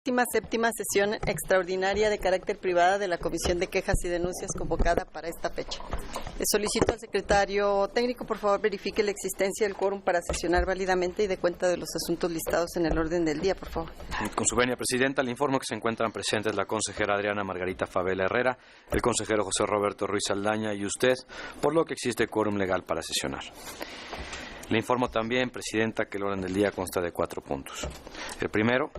Séptima sesión extraordinaria de carácter privada de la Comisión de Quejas y Denuncias convocada para esta fecha. Le solicito al secretario técnico, por favor, verifique la existencia del quórum para sesionar válidamente y dé cuenta de los asuntos listados en el orden del día, por favor. Con su venia, Presidenta, le informo que se encuentran presentes la consejera Adriana Margarita Favela Herrera, el consejero José Roberto Ruiz Saldaña y usted, por lo que existe quórum legal para sesionar. Le informo también, Presidenta, que el orden del día consta de 4 puntos. El primero,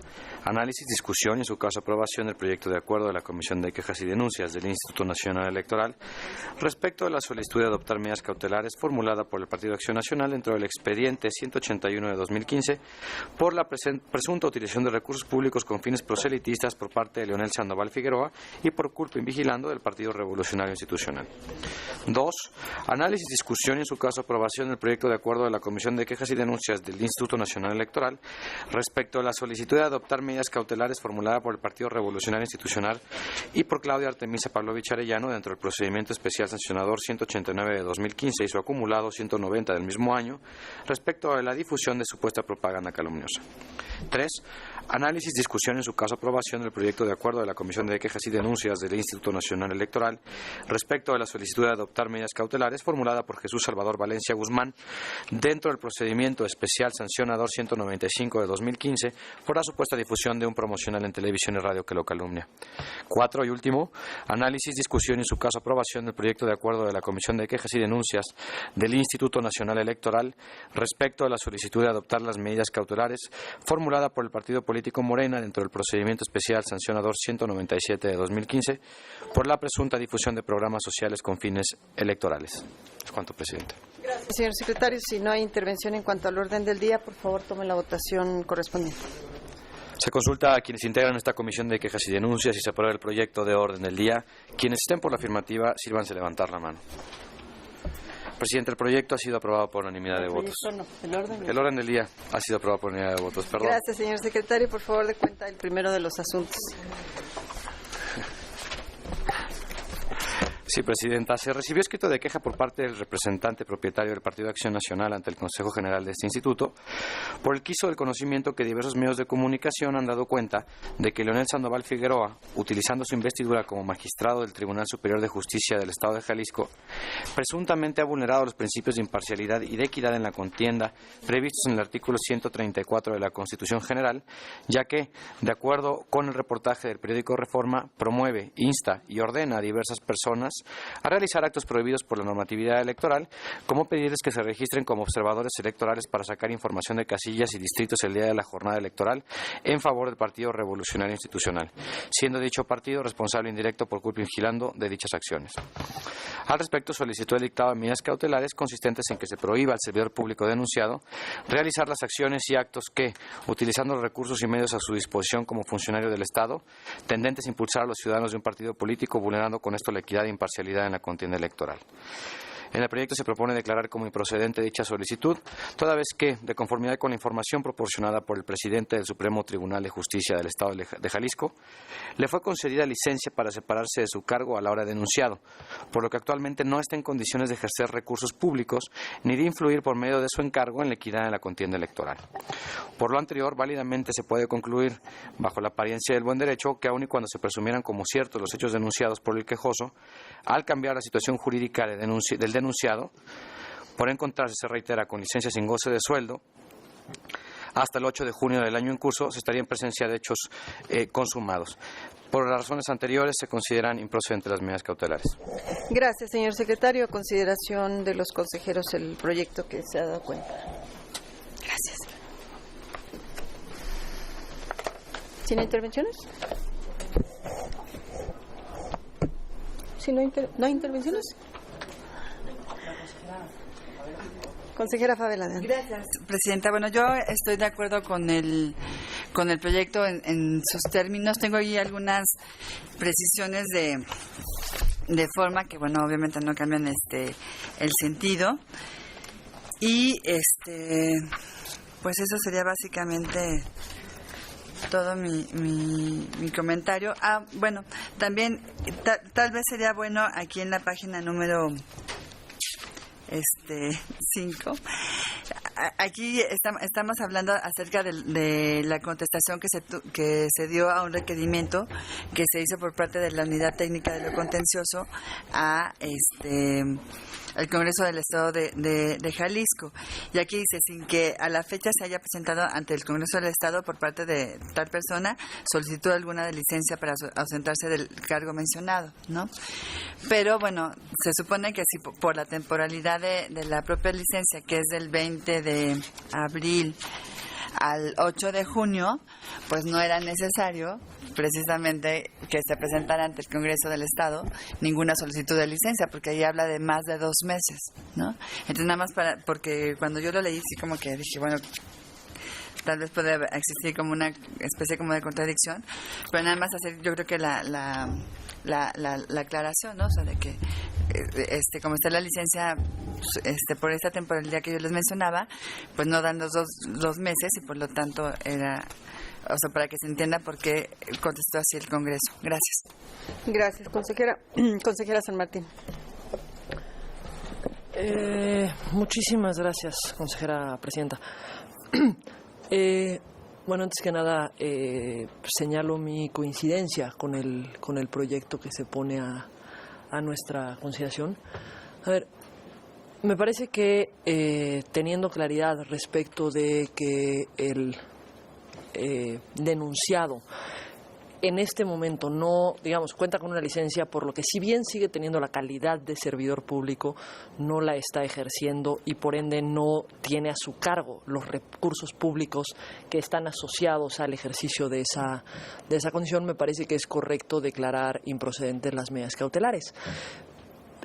análisis, discusión y en su caso aprobación del proyecto de acuerdo de la Comisión de Quejas y Denuncias del Instituto Nacional Electoral respecto a la solicitud de adoptar medidas cautelares formulada por el Partido Acción Nacional dentro del expediente 181 de 2015 por la presunta utilización de recursos públicos con fines proselitistas por parte de Leonel Sandoval Figueroa y por culpa invigilando del Partido Revolucionario Institucional. 2. Análisis, discusión y en su caso aprobación del proyecto de acuerdo de la Comisión de Quejas y Denuncias del Instituto Nacional Electoral respecto a la solicitud de adoptar medidas cautelares formulada por el Partido Revolucionario Institucional y por Claudia Artemisa Pavlovich Arellano dentro del procedimiento especial sancionador 189 de 2015 y su acumulado 190 del mismo año respecto a la difusión de supuesta propaganda calumniosa. 3. Análisis, discusión y en su caso aprobación del proyecto de acuerdo de la Comisión de Quejas y Denuncias del Instituto Nacional Electoral respecto a la solicitud de adoptar medidas cautelares formulada por Jesús Salvador Valencia Guzmán dentro del procedimiento especial sancionador 195 de 2015 por la supuesta difusión de un promocional en televisión y radio que lo calumnia. 4. Y último, análisis, discusión y en su caso aprobación del proyecto de acuerdo de la Comisión de Quejas y Denuncias del Instituto Nacional Electoral respecto a la solicitud de adoptar las medidas cautelares formulada por el Partido Político Morena dentro del procedimiento especial sancionador 197 de 2015 por la presunta difusión de programas sociales con fines electorales. Es cuanto, Presidente. Gracias, señor secretario. Si no hay intervención en cuanto al orden del día, por favor, tome la votación correspondiente. Se consulta a quienes integran esta Comisión de Quejas y Denuncias y se aprueba el proyecto de orden del día. Quienes estén por la afirmativa, sírvanse levantar la mano. Presidente, el proyecto ha sido aprobado por unanimidad de votos. No, el orden del día ha sido aprobado por unanimidad de votos. Perdón. Gracias, señor secretario. Por favor, dé cuenta del primero de los asuntos. Sí, Presidenta. Se recibió escrito de queja por parte del representante propietario del Partido Acción Nacional ante el Consejo General de este instituto por el quiso del conocimiento que diversos medios de comunicación han dado cuenta de que Leonel Sandoval Figueroa, utilizando su investidura como magistrado del Tribunal Superior de Justicia del Estado de Jalisco, presuntamente ha vulnerado los principios de imparcialidad y de equidad en la contienda previstos en el artículo 134 de la Constitución General, ya que, de acuerdo con el reportaje del periódico Reforma, promueve, insta y ordena a diversas personas a realizar actos prohibidos por la normatividad electoral, como pedirles que se registren como observadores electorales para sacar información de casillas y distritos el día de la jornada electoral en favor del Partido Revolucionario Institucional, siendo dicho partido responsable indirecto por culpa vigilando de dichas acciones. Al respecto, solicitó el dictado de medidas cautelares consistentes en que se prohíba al servidor público denunciado realizar las acciones y actos que, utilizando los recursos y medios a su disposición como funcionario del Estado, tendentes a impulsar a los ciudadanos de un partido político, vulnerando con esto la equidad e imparcialidad en la contienda electoral. En el proyecto se propone declarar como improcedente dicha solicitud, toda vez que, de conformidad con la información proporcionada por el presidente del Supremo Tribunal de Justicia del Estado de Jalisco, le fue concedida licencia para separarse de su cargo a la hora denunciado, por lo que actualmente no está en condiciones de ejercer recursos públicos ni de influir por medio de su encargo en la equidad de la contienda electoral. Por lo anterior, válidamente se puede concluir, bajo la apariencia del buen derecho, que aun y cuando se presumieran como ciertos los hechos denunciados por el quejoso, al cambiar la situación jurídica del denunciado, por encontrarse, se reitera, con licencia sin goce de sueldo, hasta el 8 de junio del año en curso, se estaría en presencia de hechos consumados. Por las razones anteriores, se consideran improcedentes las medidas cautelares. Gracias, señor secretario. A consideración de los consejeros, el proyecto que se ha dado cuenta. Gracias. ¿Tiene intervenciones? Si no hay intervenciones. Consejera Favela. Gracias, Presidenta. Bueno, yo estoy de acuerdo con el proyecto en sus términos. Tengo ahí algunas precisiones de forma que, bueno, obviamente no cambian el sentido. Y pues eso sería básicamente todo mi comentario. Bueno, también tal vez sería bueno aquí en la página número 5 aquí estamos hablando acerca de la contestación que se dio a un requerimiento que se hizo por parte de la Unidad Técnica de lo Contencioso al Congreso del Estado de Jalisco. Y aquí dice, sin que a la fecha se haya presentado ante el Congreso del Estado por parte de tal persona solicitud alguna de licencia para ausentarse del cargo mencionado, ¿no? Pero bueno, se supone que si por la temporalidad de la propia licencia, que es del 20 de abril al 8 de junio, pues no era necesario precisamente que se presentara ante el Congreso del Estado ninguna solicitud de licencia, porque ahí habla de más de 2 meses, ¿no? Entonces nada más porque cuando yo lo leí, sí como que dije, bueno, tal vez puede existir como una especie como de contradicción, pero nada más hacer yo creo que la aclaración, ¿no? O sea, de que como está la licencia por esta temporalidad que yo les mencionaba, pues no dan los dos meses y por lo tanto era, o sea, para que se entienda por qué contestó así el Congreso. Gracias. Gracias, consejera. Consejera San Martín. Muchísimas gracias, consejera presidenta. Bueno, antes que nada, señalo mi coincidencia con el proyecto que se pone a nuestra consideración. A ver, me parece que teniendo claridad respecto de que el denunciado en este momento no, digamos, cuenta con una licencia, por lo que si bien sigue teniendo la calidad de servidor público, no la está ejerciendo y por ende no tiene a su cargo los recursos públicos que están asociados al ejercicio de esa condición, me parece que es correcto declarar improcedentes las medidas cautelares.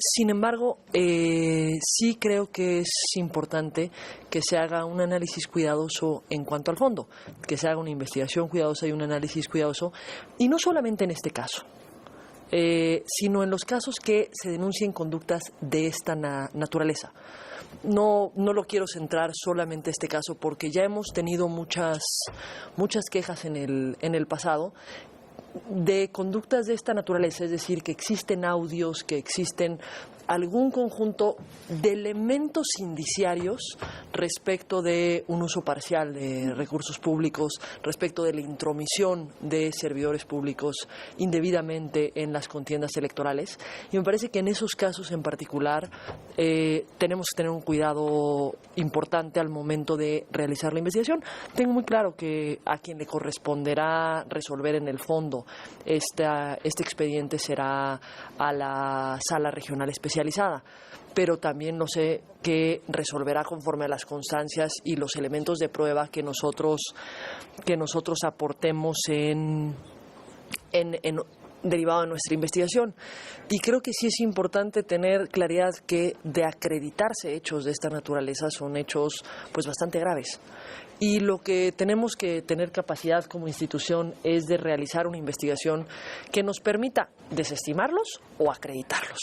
Sin embargo, sí creo que es importante que se haga un análisis cuidadoso en cuanto al fondo, que se haga una investigación cuidadosa y un análisis cuidadoso, y no solamente en este caso, sino en los casos que se denuncien conductas de esta naturaleza. No lo quiero centrar solamente en este caso porque ya hemos tenido muchas quejas en el pasado de conductas de esta naturaleza, es decir, que existen audios, que existen algún conjunto de elementos indiciarios respecto de un uso parcial de recursos públicos, respecto de la intromisión de servidores públicos indebidamente en las contiendas electorales. Y me parece que en esos casos en particular tenemos que tener un cuidado importante al momento de realizar la investigación. Tengo muy claro que a quien le corresponderá resolver en el fondo este expediente será a la Sala Regional Especializada, pero también no sé qué resolverá conforme a las constancias y los elementos de prueba que nosotros aportemos en derivado de nuestra investigación. Y creo que sí es importante tener claridad que de acreditarse hechos de esta naturaleza son hechos pues bastante graves. Y lo que tenemos que tener capacidad como institución es de realizar una investigación que nos permita desestimarlos o acreditarlos.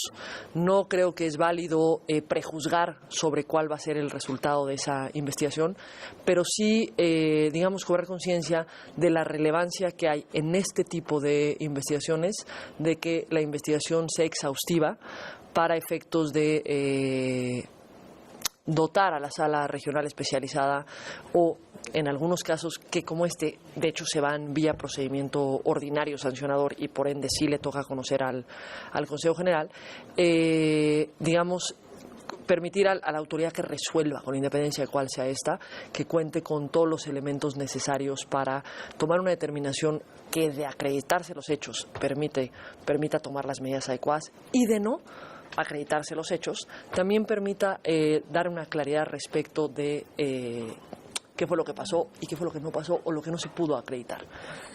No creo que es válido prejuzgar sobre cuál va a ser el resultado de esa investigación, pero sí, cobrar conciencia de la relevancia que hay en este tipo de investigaciones, de que la investigación sea exhaustiva para efectos de dotar a la Sala Regional Especializada o, en algunos casos que como de hecho se van vía procedimiento ordinario sancionador y por ende sí le toca conocer al Consejo General, permitir a la autoridad que resuelva, con independencia de cuál sea esta, que cuente con todos los elementos necesarios para tomar una determinación que, de acreditarse los hechos, permita tomar las medidas adecuadas, y de no acreditarse los hechos, también permita dar una claridad respecto de qué fue lo que pasó y qué fue lo que no pasó o lo que no se pudo acreditar.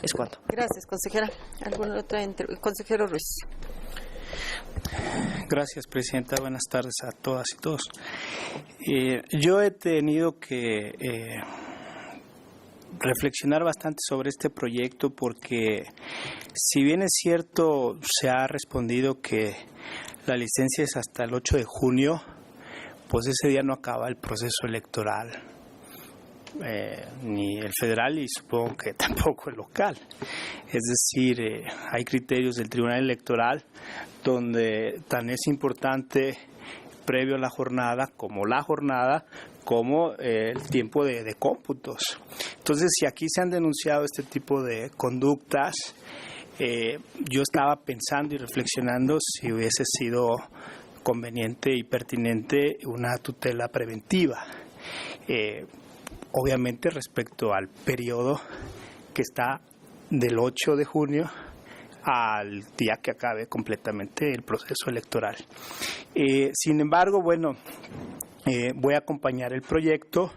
Es cuanto. Gracias, consejera. ¿Alguna otra consejero Ruiz? Gracias, presidenta. Buenas tardes a todas y todos. Yo he tenido que reflexionar bastante sobre este proyecto porque, si bien es cierto, se ha respondido que la licencia es hasta el 8 de junio, pues ese día no acaba el proceso electoral, ni el federal y supongo que tampoco el local. Es decir, hay criterios del Tribunal Electoral donde tan es importante previo a la jornada, como el tiempo de cómputos. Entonces, si aquí se han denunciado este tipo de conductas, yo estaba pensando y reflexionando si hubiese sido conveniente y pertinente una tutela preventiva. Obviamente respecto al periodo que está del 8 de junio al día que acabe completamente el proceso electoral. Sin embargo, bueno, voy a acompañar el proyecto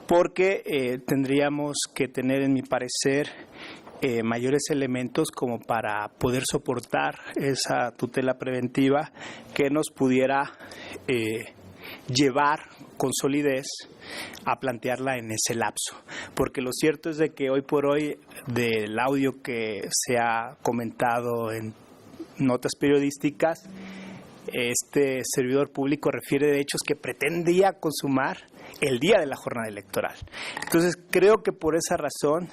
porque tendríamos que tener, en mi parecer, mayores elementos como para poder soportar esa tutela preventiva que nos pudiera llevar con solidez a plantearla en ese lapso, porque lo cierto es de que hoy por hoy, del audio que se ha comentado en notas periodísticas, este servidor público refiere de hechos que pretendía consumar el día de la jornada electoral. Entonces, creo que por esa razón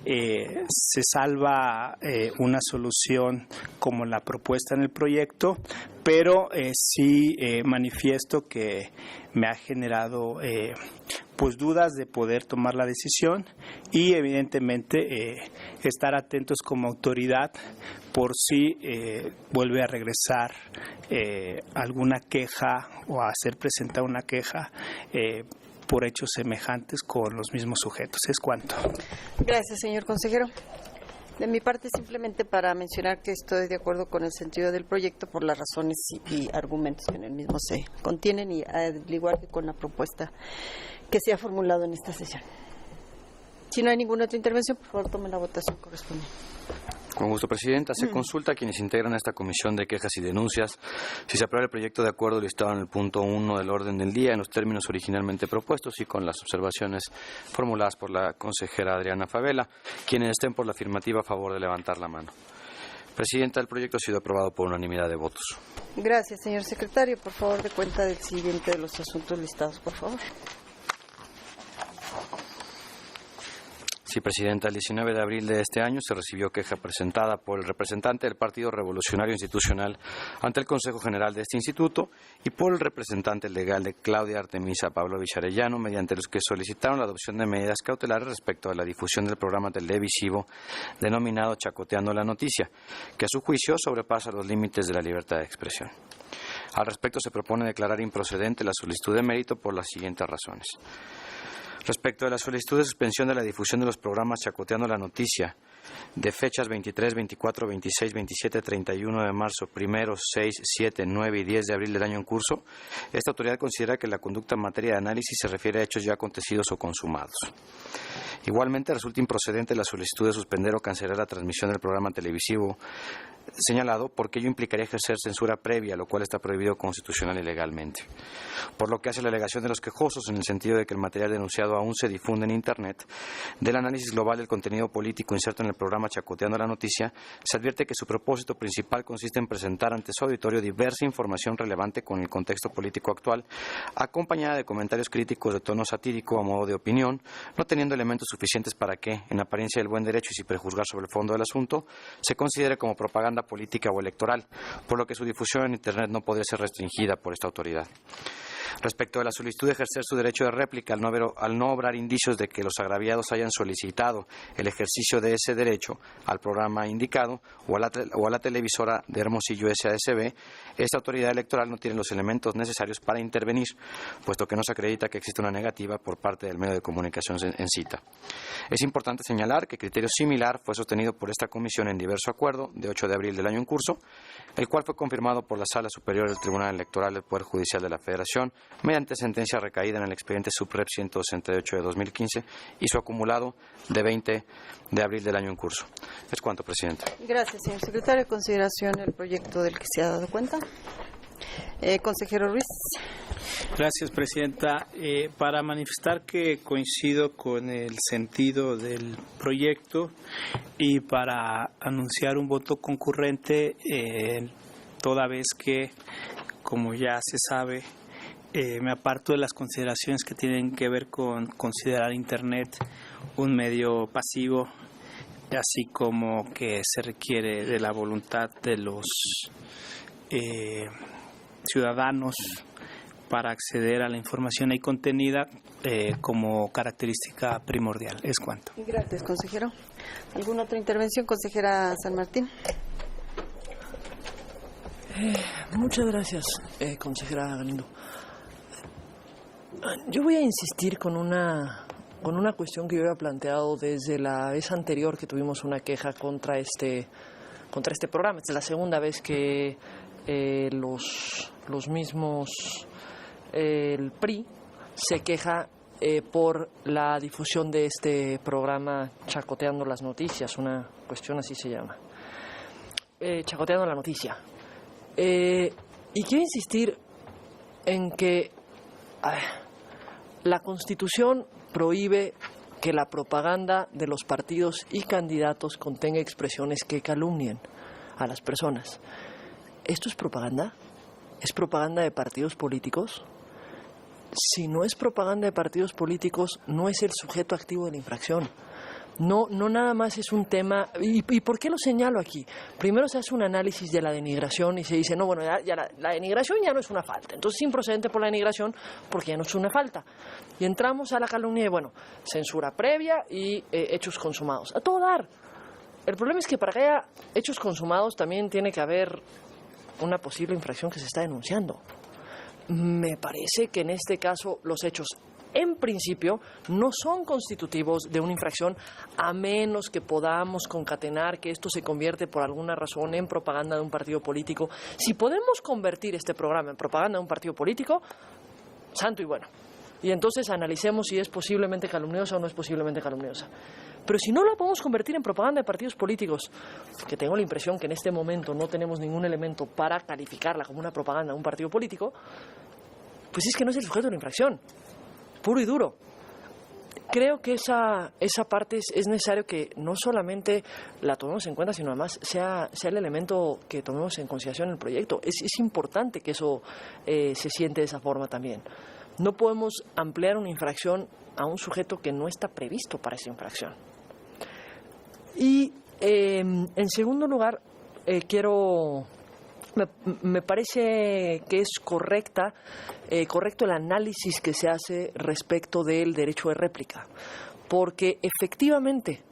se salva una solución como la propuesta en el proyecto, pero sí manifiesto que me ha generado pues dudas de poder tomar la decisión y evidentemente estar atentos como autoridad por si vuelve a regresar alguna queja o a hacer presentar una queja por hechos semejantes con los mismos sujetos. Es cuanto. Gracias, señor consejero. De mi parte, simplemente para mencionar que estoy de acuerdo con el sentido del proyecto por las razones y argumentos que en el mismo se contienen y al igual que con la propuesta que se ha formulado en esta sesión. Si no hay ninguna otra intervención, por favor, tome la votación correspondiente. Con gusto, Presidenta. Se consulta a quienes integran esta comisión de quejas y denuncias si se aprueba el proyecto de acuerdo listado en el punto 1 del orden del día en los términos originalmente propuestos y con las observaciones formuladas por la consejera Adriana Favela. Quienes estén por la afirmativa, a favor de levantar la mano. Presidenta, el proyecto ha sido aprobado por unanimidad de votos. Gracias, señor secretario. Por favor, de cuenta del siguiente de los asuntos listados, por favor. Sí, Presidenta, el 19 de abril de este año se recibió queja presentada por el representante del Partido Revolucionario Institucional ante el Consejo General de este instituto y por el representante legal de Claudia Artemisa Pablo Villarellano, mediante los que solicitaron la adopción de medidas cautelares respecto a la difusión del programa televisivo denominado Chacoteando la Noticia, que a su juicio sobrepasa los límites de la libertad de expresión. Al respecto, se propone declarar improcedente la solicitud de mérito por las siguientes razones. Respecto de la solicitud de suspensión de la difusión de los programas Chacoteando la Noticia, de fechas 23, 24, 26, 27, 31 de marzo, 1, 6, 7, 9 y 10 de abril del año en curso, esta autoridad considera que la conducta en materia de análisis se refiere a hechos ya acontecidos o consumados. Igualmente, resulta improcedente la solicitud de suspender o cancelar la transmisión del programa televisivo señalado porque ello implicaría ejercer censura previa, lo cual está prohibido constitucional y legalmente. Por lo que hace la alegación de los quejosos en el sentido de que el material denunciado aún se difunde en Internet, del análisis global del contenido político inserto en el programa Chacoteando la Noticia, se advierte que su propósito principal consiste en presentar ante su auditorio diversa información relevante con el contexto político actual, acompañada de comentarios críticos de tono satírico a modo de opinión, no teniendo elementos suficientes para que, en apariencia del buen derecho y sin prejuzgar sobre el fondo del asunto, se considere como propaganda política o electoral, por lo que su difusión en Internet no podría ser restringida por esta autoridad. Respecto a la solicitud de ejercer su derecho de réplica al no obrar indicios de que los agraviados hayan solicitado el ejercicio de ese derecho al programa indicado o a la televisora de Hermosillo SASB, esta autoridad electoral no tiene los elementos necesarios para intervenir, puesto que no se acredita que existe una negativa por parte del medio de comunicación en cita. Es importante señalar que criterio similar fue sostenido por esta comisión en diverso acuerdo de 8 de abril del año en curso, el cual fue confirmado por la Sala Superior del Tribunal Electoral del Poder Judicial de la Federación mediante sentencia recaída en el expediente Suprep 168 de 2015 y su acumulado de 20 de abril del año en curso. Es cuanto, Presidente. Gracias, señor secretario. En consideración el proyecto del que se ha dado cuenta. Consejero Ruiz. Gracias, Presidenta. Para manifestar que coincido con el sentido del proyecto y para anunciar un voto concurrente, toda vez que, como ya se sabe, me aparto de las consideraciones que tienen que ver con considerar Internet un medio pasivo, así como que se requiere de la voluntad de los ciudadanos para acceder a la información ahí contenida como característica primordial. Es cuanto. Gracias, consejero. ¿Alguna otra intervención, consejera San Martín? Muchas gracias, consejera Galindo. Yo voy a insistir con una cuestión que yo había planteado desde la vez anterior que tuvimos una queja contra este programa. Esta es la segunda vez que los mismos, el PRI se queja por la difusión de este programa Chacoteando las Noticias, una cuestión así se llama. Chacoteando la noticia. Y quiero insistir en que la Constitución prohíbe que la propaganda de los partidos y candidatos contenga expresiones que calumnien a las personas. ¿Esto es propaganda? ¿Es propaganda de partidos políticos? Si no es propaganda de partidos políticos, no es el sujeto activo de la infracción. No nada más es un tema. ¿Y por qué lo señalo aquí? Primero se hace un análisis de la denigración y se dice, no, bueno, ya la denigración ya no es una falta. Entonces es improcedente por la denigración porque ya no es una falta. Y entramos a la calumnia de, bueno, censura previa y hechos consumados. A todo dar. El problema es que para que haya hechos consumados también tiene que haber una posible infracción que se está denunciando. Me parece que en este caso los hechos en principio no son constitutivos de una infracción, a menos que podamos concatenar que esto se convierte por alguna razón en propaganda de un partido político. Si podemos convertir este programa en propaganda de un partido político, santo y bueno. Y entonces analicemos si es posiblemente calumniosa o no es posiblemente calumniosa. Pero si no la podemos convertir en propaganda de partidos políticos, que tengo la impresión que en este momento no tenemos ningún elemento para calificarla como una propaganda de un partido político, pues es que no es el sujeto de la infracción. Puro y duro. Creo que esa parte es necesario que no solamente la tomemos en cuenta, sino además sea el elemento que tomemos en consideración en el proyecto. Es importante que eso se siente de esa forma también. No podemos ampliar una infracción a un sujeto que no está previsto para esa infracción. Y en segundo lugar, me parece que es correcto el análisis que se hace respecto del derecho de réplica, porque efectivamente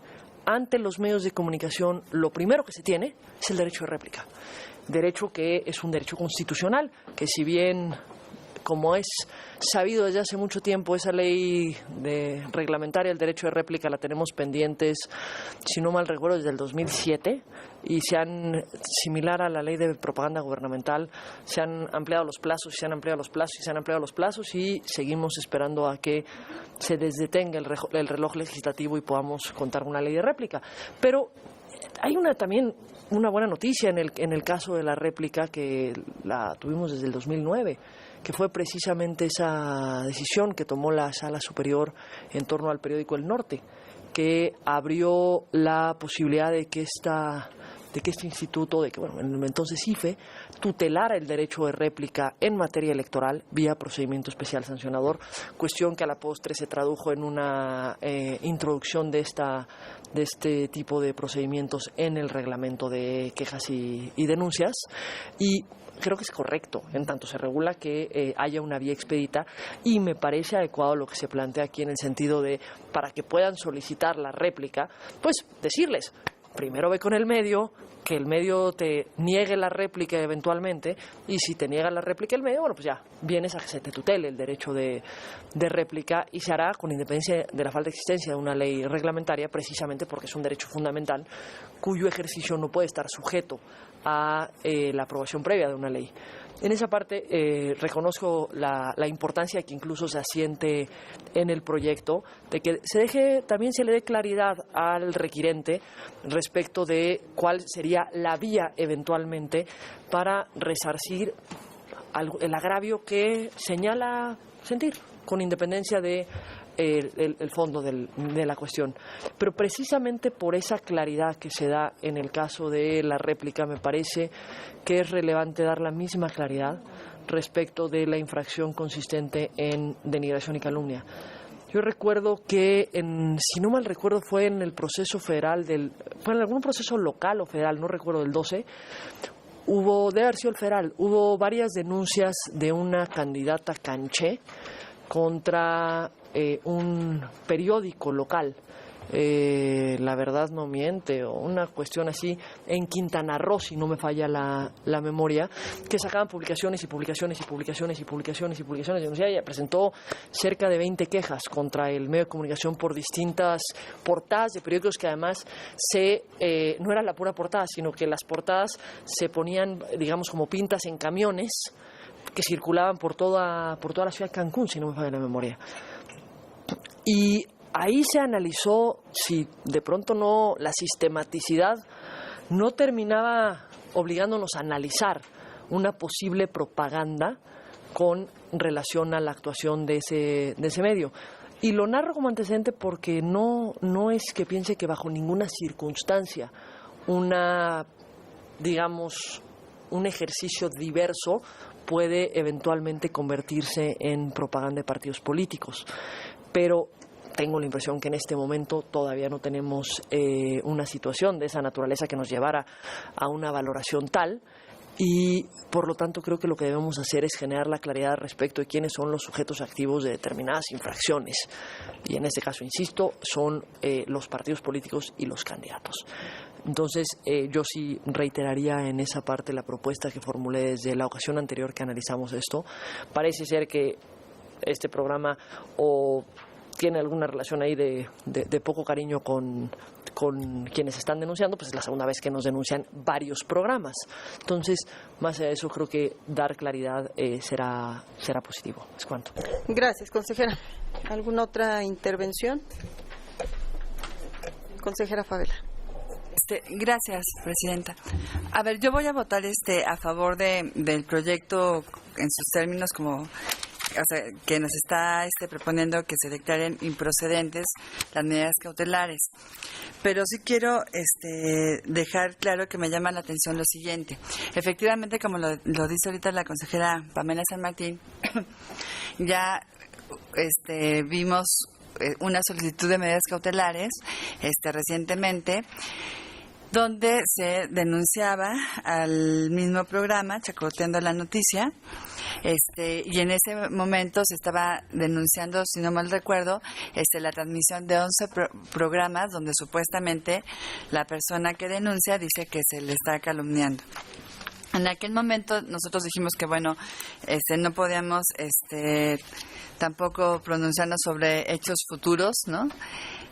ante los medios de comunicación lo primero que se tiene es el derecho de réplica, derecho que es un derecho constitucional, que si bien, como es sabido desde hace mucho tiempo, esa ley reglamentaria del derecho de réplica la tenemos pendientes, si no mal recuerdo, desde el 2007, y similar a la ley de propaganda gubernamental, se han ampliado los plazos, y se han ampliado los plazos, y se han ampliado los plazos, y seguimos esperando a que se desdetenga el reloj legislativo y podamos contar una ley de réplica. Pero hay también una buena noticia en el caso de la réplica, que la tuvimos desde el 2009, que fue precisamente esa decisión que tomó la Sala Superior en torno al periódico El Norte, que abrió la posibilidad de que este instituto, entonces IFE, tutelara el derecho de réplica en materia electoral vía procedimiento especial sancionador, cuestión que a la postre se tradujo en una introducción de este tipo de procedimientos en el reglamento de quejas y denuncias, y creo que es correcto, en tanto se regula que haya una vía expedita, y me parece adecuado lo que se plantea aquí en el sentido de, para que puedan solicitar la réplica, pues decirles, primero ve con el medio, que el medio te niegue la réplica eventualmente, y si te niega la réplica el medio, bueno, pues ya vienes a que se te tutele el derecho de réplica, y se hará con independencia de la falta de existencia de una ley reglamentaria, precisamente porque es un derecho fundamental cuyo ejercicio no puede estar sujeto a la aprobación previa de una ley. En esa parte reconozco la importancia que incluso se asiente en el proyecto de que también se le dé claridad al requirente respecto de cuál sería la vía eventualmente para resarcir el agravio que señala sentir, con independencia de el fondo de la cuestión. Pero precisamente por esa claridad que se da en el caso de la réplica, me parece que es relevante dar la misma claridad respecto de la infracción consistente en denigración y calumnia. Yo recuerdo que, si no mal recuerdo, fue en el proceso federal, fue en algún proceso local o federal, no recuerdo, del 12, debe haber sido el Federal, hubo varias denuncias de una candidata canché contra un periódico local, La Verdad No Miente, o una cuestión así, en Quintana Roo, si no me falla la memoria, que sacaban publicaciones y publicaciones y publicaciones y publicaciones y publicaciones. Denunciada, ella presentó cerca de 20 quejas contra el medio de comunicación por distintas portadas de periódicos que además no era la pura portada, sino que las portadas se ponían, digamos, como pintas en camiones que circulaban por toda la ciudad de Cancún, si no me falla la memoria. Y ahí se analizó si de pronto la sistematicidad no terminaba obligándonos a analizar una posible propaganda con relación a la actuación de ese medio. Y lo narro como antecedente porque no es que piense que bajo ninguna circunstancia un ejercicio diverso puede eventualmente convertirse en propaganda de partidos políticos. Pero tengo la impresión que en este momento todavía no tenemos una situación de esa naturaleza que nos llevara a una valoración tal, y por lo tanto creo que lo que debemos hacer es generar la claridad respecto de quiénes son los sujetos activos de determinadas infracciones, y en este caso, insisto, son los partidos políticos y los candidatos. Entonces, yo sí reiteraría en esa parte la propuesta que formulé desde la ocasión anterior que analizamos esto. Parece ser que este programa o tiene alguna relación ahí de poco cariño con quienes están denunciando, pues es la segunda vez que nos denuncian varios programas. Entonces, más allá de eso, creo que dar claridad será positivo. Es cuanto. Gracias, consejera. ¿Alguna otra intervención? Consejera Favela. Gracias, presidenta. A ver, yo voy a votar a favor del proyecto en sus términos, que nos está proponiendo que se declaren improcedentes las medidas cautelares. Pero sí quiero dejar claro que me llama la atención lo siguiente. Efectivamente, como lo dice ahorita la consejera Pamela San Martín, ya vimos una solicitud de medidas cautelares recientemente, donde se denunciaba al mismo programa, Chacoteando la Noticia, y en ese momento se estaba denunciando, si no mal recuerdo, la transmisión de 11 programas donde supuestamente la persona que denuncia dice que se le está calumniando. En aquel momento nosotros dijimos que no podíamos tampoco pronunciarnos sobre hechos futuros, ¿no?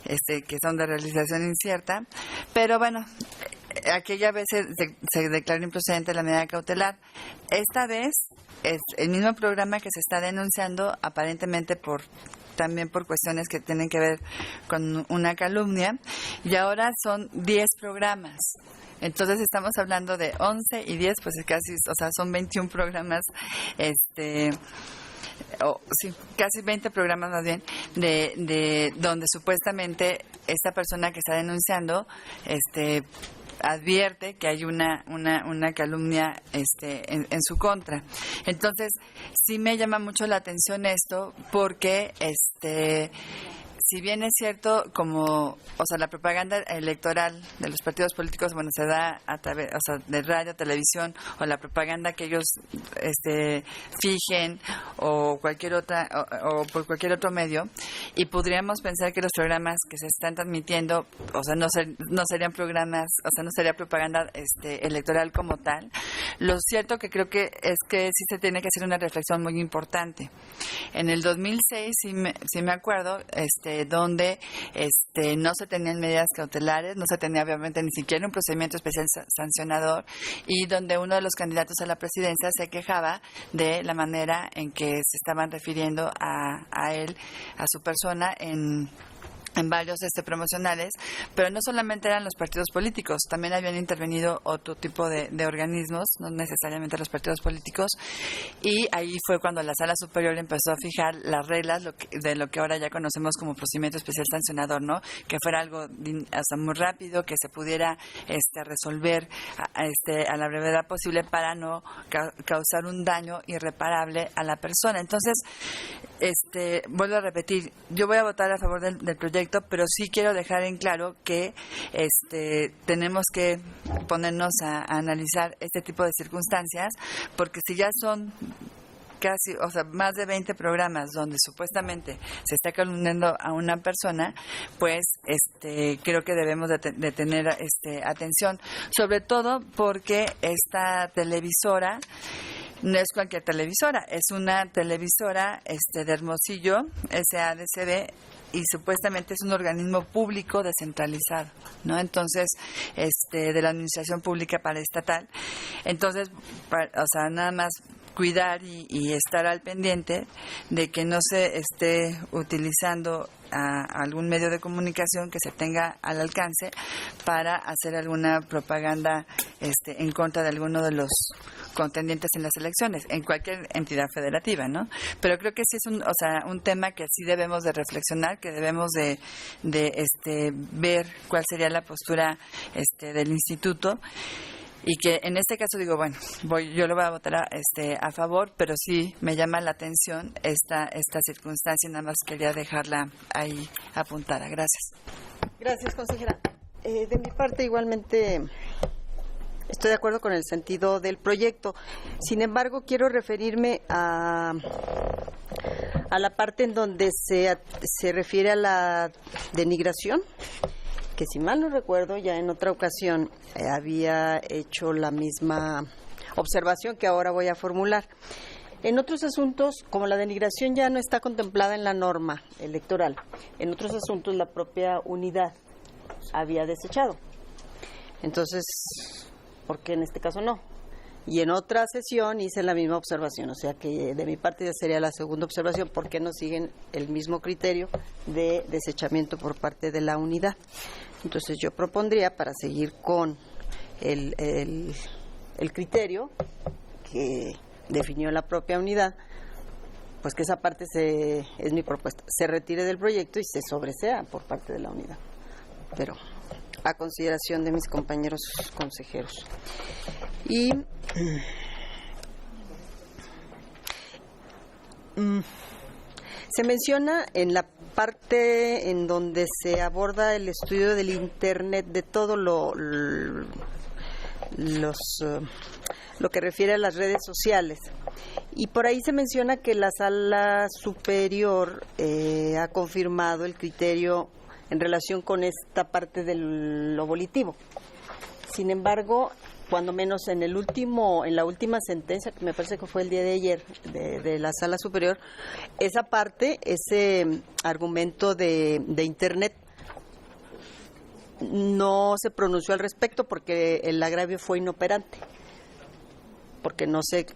Que son de realización incierta, pero aquella vez se declaró improcedente la medida cautelar. Esta vez es el mismo programa que se está denunciando, aparentemente también por cuestiones que tienen que ver con una calumnia, y ahora son 10 programas. Entonces estamos hablando de 11 y 10, pues casi, son 21 programas, casi 20 programas más bien, de donde supuestamente esta persona que está denunciando advierte que hay una calumnia en su contra. Entonces, sí me llama mucho la atención esto, porque si bien es cierto, la propaganda electoral de los partidos políticos, se da a través, de radio, televisión, o la propaganda que ellos fijen, o cualquier otra, o por cualquier otro medio, y podríamos pensar que los programas que se están transmitiendo, no serían programas, no sería propaganda electoral como tal. Lo cierto que creo que es que sí se tiene que hacer una reflexión muy importante. En el 2006, sí me acuerdo, donde no se tenían medidas cautelares, no se tenía obviamente ni siquiera un procedimiento especial sancionador, y donde uno de los candidatos a la presidencia se quejaba de la manera en que se estaban refiriendo a él, a su persona, en varios promocionales, pero no solamente eran los partidos políticos, también habían intervenido otro tipo de organismos, no necesariamente los partidos políticos, y ahí fue cuando la Sala Superior empezó a fijar las reglas de lo que ahora ya conocemos como procedimiento especial sancionador, ¿no? Que fuera algo muy rápido, que se pudiera resolver a la brevedad posible para no causar un daño irreparable a la persona. Entonces, vuelvo a repetir, yo voy a votar a favor del proyecto proyecto, pero sí quiero dejar en claro que tenemos que ponernos a analizar este tipo de circunstancias, porque si ya son casi, o sea, más de 20 programas donde supuestamente se está calumniando a una persona, pues creo que debemos de tener atención, sobre todo porque esta televisora no es cualquier televisora, es una televisora de Hermosillo, SADCB, y supuestamente es un organismo público descentralizado, ¿no? Entonces, de la Administración Pública Paraestatal. Entonces, o sea, nada más cuidar y estar al pendiente de que no se esté utilizando a algún medio de comunicación que se tenga al alcance para hacer alguna propaganda en contra de alguno de los contendientes en las elecciones, en cualquier entidad federativa, ¿no? Pero creo que sí es un tema que sí debemos de reflexionar, que debemos de ver cuál sería la postura del instituto. Y que en este caso digo, bueno, yo lo voy a votar a favor, pero sí me llama la atención esta circunstancia, nada más quería dejarla ahí apuntada. Gracias. Gracias, consejera. De mi parte, igualmente estoy de acuerdo con el sentido del proyecto. Sin embargo, quiero referirme a la parte en donde se refiere a la denigración, que si mal no recuerdo, ya en otra ocasión había hecho la misma observación que ahora voy a formular. En otros asuntos, como la denigración ya no está contemplada en la norma electoral, en otros asuntos la propia unidad había desechado. Entonces, ¿por qué en este caso no? Y en otra sesión hice la misma observación, o sea que de mi parte ya sería la segunda observación, ¿por qué no siguen el mismo criterio de desechamiento por parte de la unidad? Entonces yo propondría, para seguir con el criterio que definió la propia unidad, pues que esa parte es mi propuesta, se retire del proyecto y se sobresea por parte de la unidad, pero a consideración de mis compañeros consejeros. Y se menciona en la parte en donde se aborda el estudio del Internet de todo lo que refiere a las redes sociales. Y por ahí se menciona que la Sala Superior ha confirmado el criterio en relación con esta parte de lo volitivo. Sin embargo, cuando menos en la última sentencia, que me parece que fue el día de ayer, de la Sala Superior, esa parte, ese argumento de Internet, no se pronunció al respecto porque el agravio fue inoperante, porque no se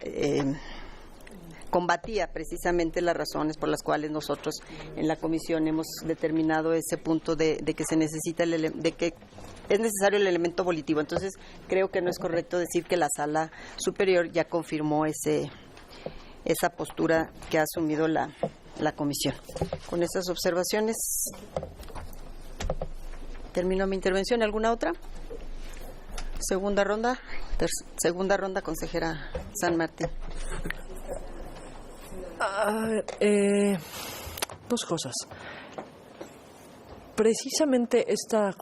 combatía precisamente las razones por las cuales nosotros en la comisión hemos determinado ese punto de que se necesita de que es necesario el elemento volitivo. Entonces creo que no es correcto decir que la Sala Superior ya confirmó esa postura que ha asumido la comisión. Con esas observaciones termino mi intervención. ¿Alguna otra? Segunda ronda, consejera San Martín. Dos cosas. Precisamente esta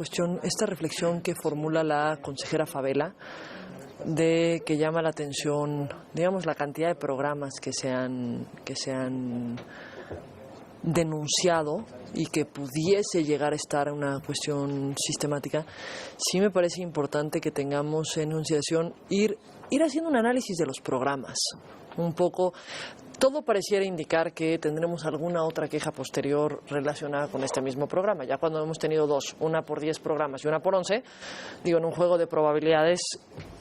reflexión que formula la consejera Favela, de que llama la atención, digamos, la cantidad de programas que se han denunciado y que pudiese llegar a estar una cuestión sistemática, sí me parece importante que tengamos en consideración ir haciendo un análisis de los programas. Un poco, todo pareciera indicar que tendremos alguna otra queja posterior relacionada con este mismo programa. Ya cuando hemos tenido dos, una por 10 programas y una por 11, digo, en un juego de probabilidades,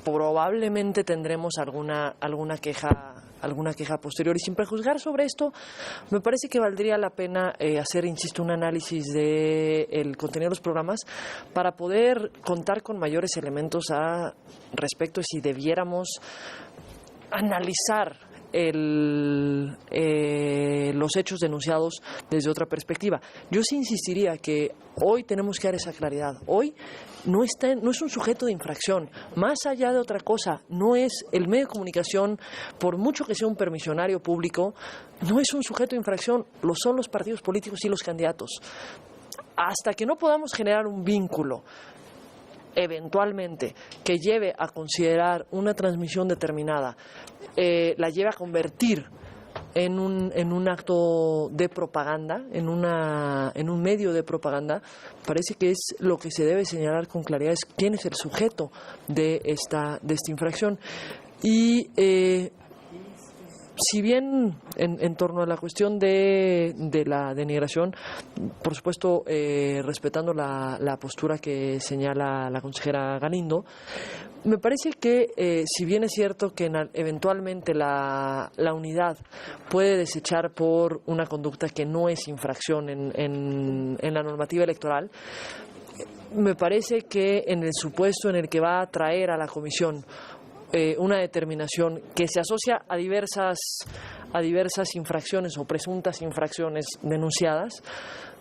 probablemente tendremos alguna queja posterior. Y sin prejuzgar sobre esto, me parece que valdría la pena hacer, insisto, un análisis del contenido de los programas para poder contar con mayores elementos respecto de si debiéramos analizar los hechos denunciados desde otra perspectiva. Yo sí insistiría que hoy tenemos que dar esa claridad. Hoy no es un sujeto de infracción. Más allá de otra cosa, no es el medio de comunicación, por mucho que sea un permisionario público, no es un sujeto de infracción, lo son los partidos políticos y los candidatos. hasta que no podamos generar un vínculo eventualmente que lleve a considerar una transmisión determinada, la lleve a convertir en un acto de propaganda, en un medio de propaganda, parece que es lo que se debe señalar con claridad, es quién es el sujeto de esta infracción. Y si bien en torno a la cuestión de la denigración, por supuesto respetando la postura que señala la consejera Galindo, me parece que si bien es cierto que eventualmente la unidad puede desechar por una conducta que no es infracción en la normativa electoral, me parece que en el supuesto en el que va a traer a la comisión una determinación que se asocia a diversas infracciones o presuntas infracciones denunciadas,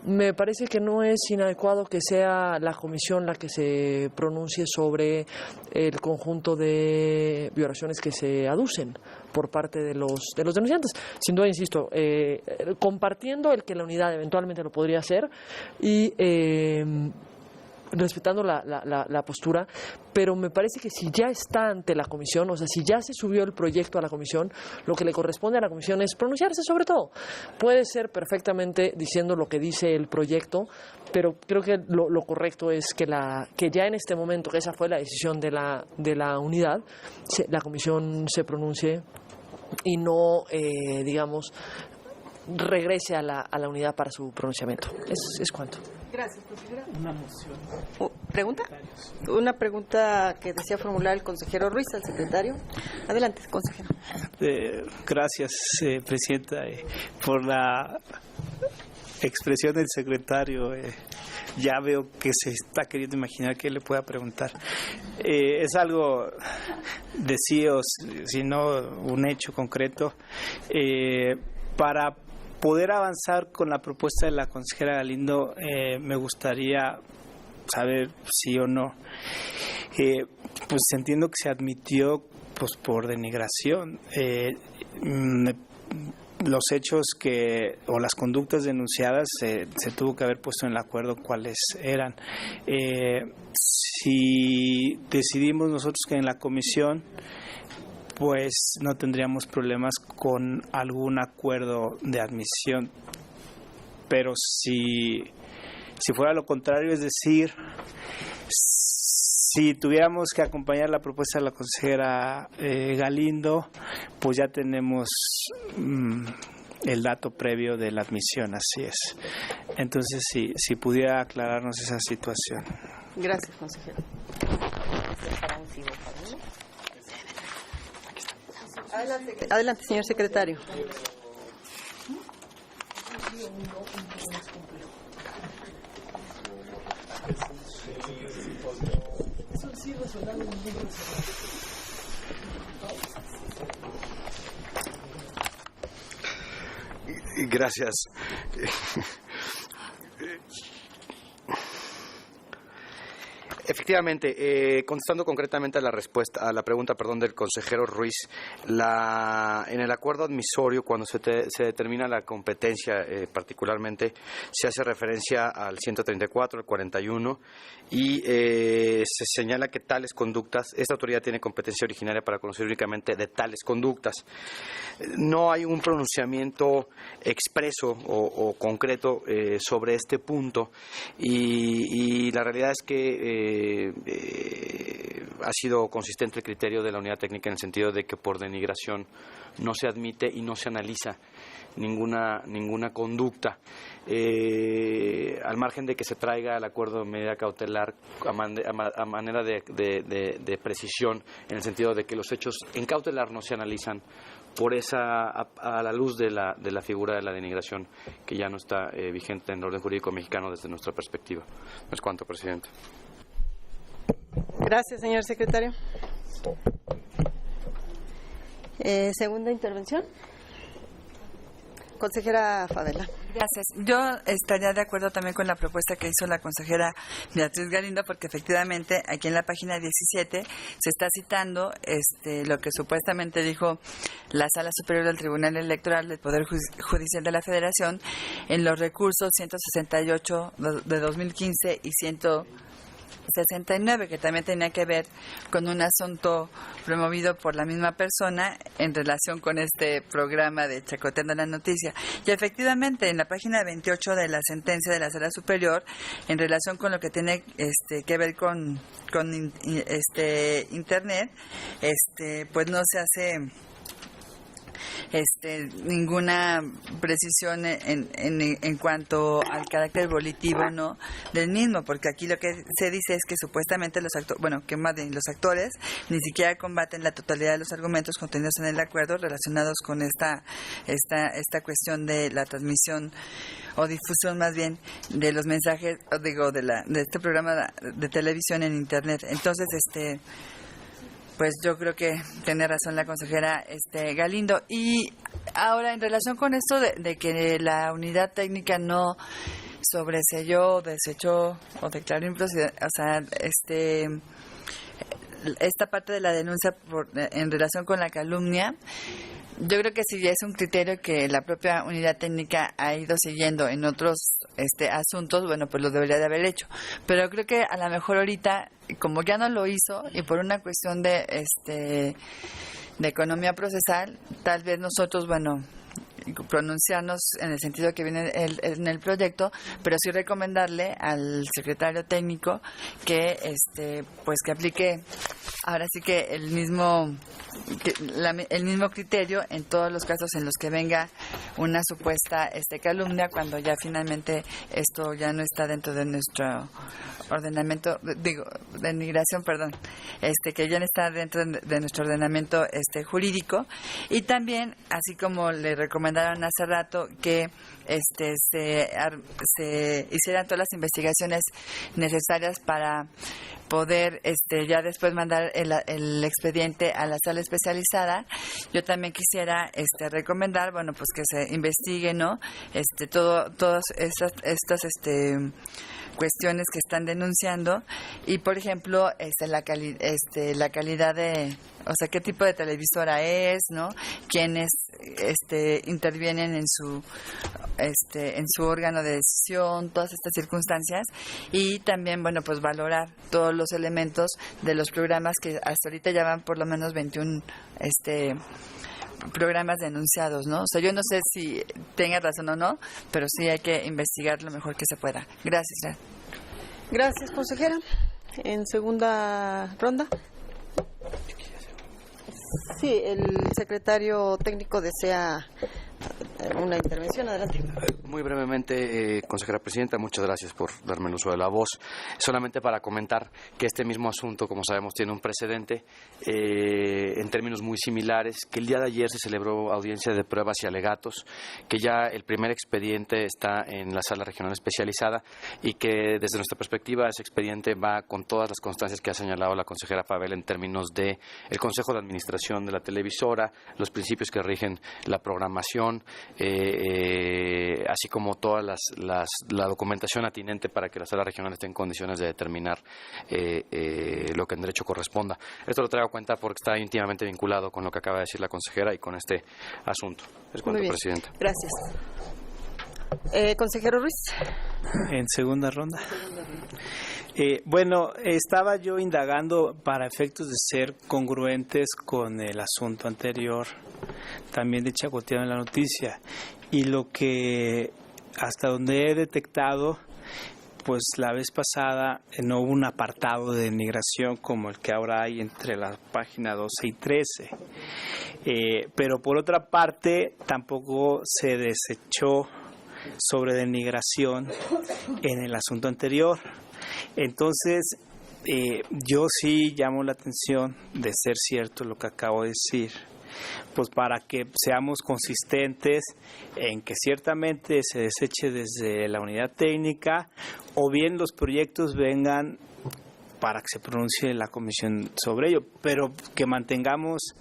me parece que no es inadecuado que sea la comisión la que se pronuncie sobre el conjunto de violaciones que se aducen por parte de los denunciantes. Sin duda, insisto, compartiendo el que la unidad eventualmente lo podría hacer y respetando la postura, pero me parece que si ya está ante la comisión, o sea, si ya se subió el proyecto a la comisión, lo que le corresponde a la comisión es pronunciarse sobre todo. Puede ser perfectamente diciendo lo que dice el proyecto, pero creo que lo correcto es que ya en este momento, que esa fue la decisión de la unidad, la comisión se pronuncie y no, digamos, regrese a la unidad para su pronunciamiento. Es cuanto. Gracias, consejera. Una moción. ¿Pregunta? Una pregunta que desea formular el consejero Ruiz al secretario. Adelante, consejero. Gracias, presidenta, por la expresión del secretario. Ya veo que se está queriendo imaginar qué le pueda preguntar. Es algo de sí o si no un hecho concreto. Para poder avanzar con la propuesta de la consejera Galindo, me gustaría saber sí o no. Pues entiendo que se admitió pues por denigración. Los hechos o las conductas denunciadas se tuvo que haber puesto en el acuerdo cuáles eran. Si decidimos nosotros que en la comisión, pues no tendríamos problemas con algún acuerdo de admisión. Pero si fuera lo contrario, es decir, si tuviéramos que acompañar la propuesta de la consejera Galindo, pues ya tenemos el dato previo de la admisión, así es. Entonces, si pudiera aclararnos esa situación. Gracias, consejero. Adelante, señor secretario. Gracias. Efectivamente, contestando concretamente a la pregunta del consejero Ruiz, en el acuerdo admisorio, cuando se determina la competencia, particularmente, se hace referencia al 134, al 41, y se señala que tales conductas, esta autoridad tiene competencia originaria para conocer únicamente de tales conductas. No hay un pronunciamiento expreso o concreto sobre este punto, y la realidad es que ha sido consistente el criterio de la unidad técnica en el sentido de que por denigración no se admite y no se analiza ninguna conducta, al margen de que se traiga el acuerdo de medida cautelar a manera de precisión, en el sentido de que los hechos en cautelar no se analizan por a la luz de la figura de la denigración, que ya no está vigente en el orden jurídico mexicano desde nuestra perspectiva. Es cuanto, presidente. Gracias, señor secretario. Segunda intervención. Consejera Fabela. Gracias. Yo estaría de acuerdo también con la propuesta que hizo la consejera Beatriz Galindo, porque efectivamente aquí en la página 17 se está citando lo que supuestamente dijo la Sala Superior del Tribunal Electoral del Poder Judicial de la Federación en los recursos 168 de 2015 y 169, que también tenía que ver con un asunto promovido por la misma persona en relación con este programa de Chacoteando la Noticia. Y efectivamente, en la página 28 de la sentencia de la Sala Superior, en relación con lo que tiene que ver con Internet, pues no se hace ninguna precisión en cuanto al carácter volitivo, ¿no?, del mismo, porque aquí lo que se dice es que supuestamente los actores ni siquiera combaten la totalidad de los argumentos contenidos en el acuerdo relacionados con esta cuestión de la transmisión o difusión más bien de los mensajes, de este programa de televisión en Internet. Entonces, pues yo creo que tiene razón la consejera Galindo. Y ahora, en relación con esto de que la unidad técnica no sobreseyó, desechó o declaró improcedente, o sea, esta parte de la denuncia en relación con la calumnia, yo creo que sí es un criterio que la propia unidad técnica ha ido siguiendo en otros asuntos, bueno, pues lo debería de haber hecho. Pero creo que a lo mejor ahorita, como ya no lo hizo, y por una cuestión de economía procesal, tal vez nosotros, bueno, pronunciarnos en el sentido que viene en el proyecto, pero sí recomendarle al secretario técnico que pues que aplique ahora sí que el mismo criterio en todos los casos en los que venga una supuesta calumnia, cuando ya finalmente esto ya no está dentro de nuestro ordenamiento, de migración, perdón, que ya no está dentro de nuestro ordenamiento jurídico. Y también, así como le recomendaron hace rato, que se hicieran todas las investigaciones necesarias para poder ya después mandar el expediente a la sala especializada. Yo también quisiera recomendar, bueno, pues que se investigue, ¿no?, todas estas cuestiones que están denunciando, y por ejemplo la calidad de, o sea, qué tipo de televisora es, ¿no?, quiénes intervienen en su órgano de decisión, todas estas circunstancias, y también, bueno, pues valorar todos los elementos de los programas que hasta ahorita ya van por lo menos 21 programas denunciados, ¿no? O sea, yo no sé si tenga razón o no, pero sí hay que investigar lo mejor que se pueda. Gracias. Gracias, consejera. En segunda ronda. Sí, el secretario técnico desea una intervención. Adelante. Muy brevemente, consejera presidenta, muchas gracias por darme el uso de la voz. Solamente para comentar que este mismo asunto, como sabemos, tiene un precedente en términos muy similares, que el día de ayer se celebró audiencia de pruebas y alegatos, que ya el primer expediente está en la sala regional especializada y que desde nuestra perspectiva ese expediente va con todas las constancias que ha señalado la consejera Pavel en términos de el Consejo de Administración de la televisora, los principios que rigen la programación, así como toda la documentación atinente para que la sala regional esté en condiciones de determinar lo que en derecho corresponda. Esto lo traigo a cuenta porque está íntimamente vinculado con lo que acaba de decir la consejera y con este asunto. Es cuanto, presidenta. Gracias. Consejero Ruiz. En segunda ronda. Bueno, estaba yo indagando para efectos de ser congruentes con el asunto anterior, también de Chacoteando la Noticia, y lo que hasta donde he detectado, pues la vez pasada no hubo un apartado de denigración como el que ahora hay entre la página 12 y 13, pero por otra parte tampoco se desechó sobre denigración en el asunto anterior. Entonces, yo sí llamo la atención de ser cierto lo que acabo de decir, pues para que seamos consistentes en que ciertamente se deseche desde la unidad técnica o bien los proyectos vengan para que se pronuncie la comisión sobre ello, pero que mantengamos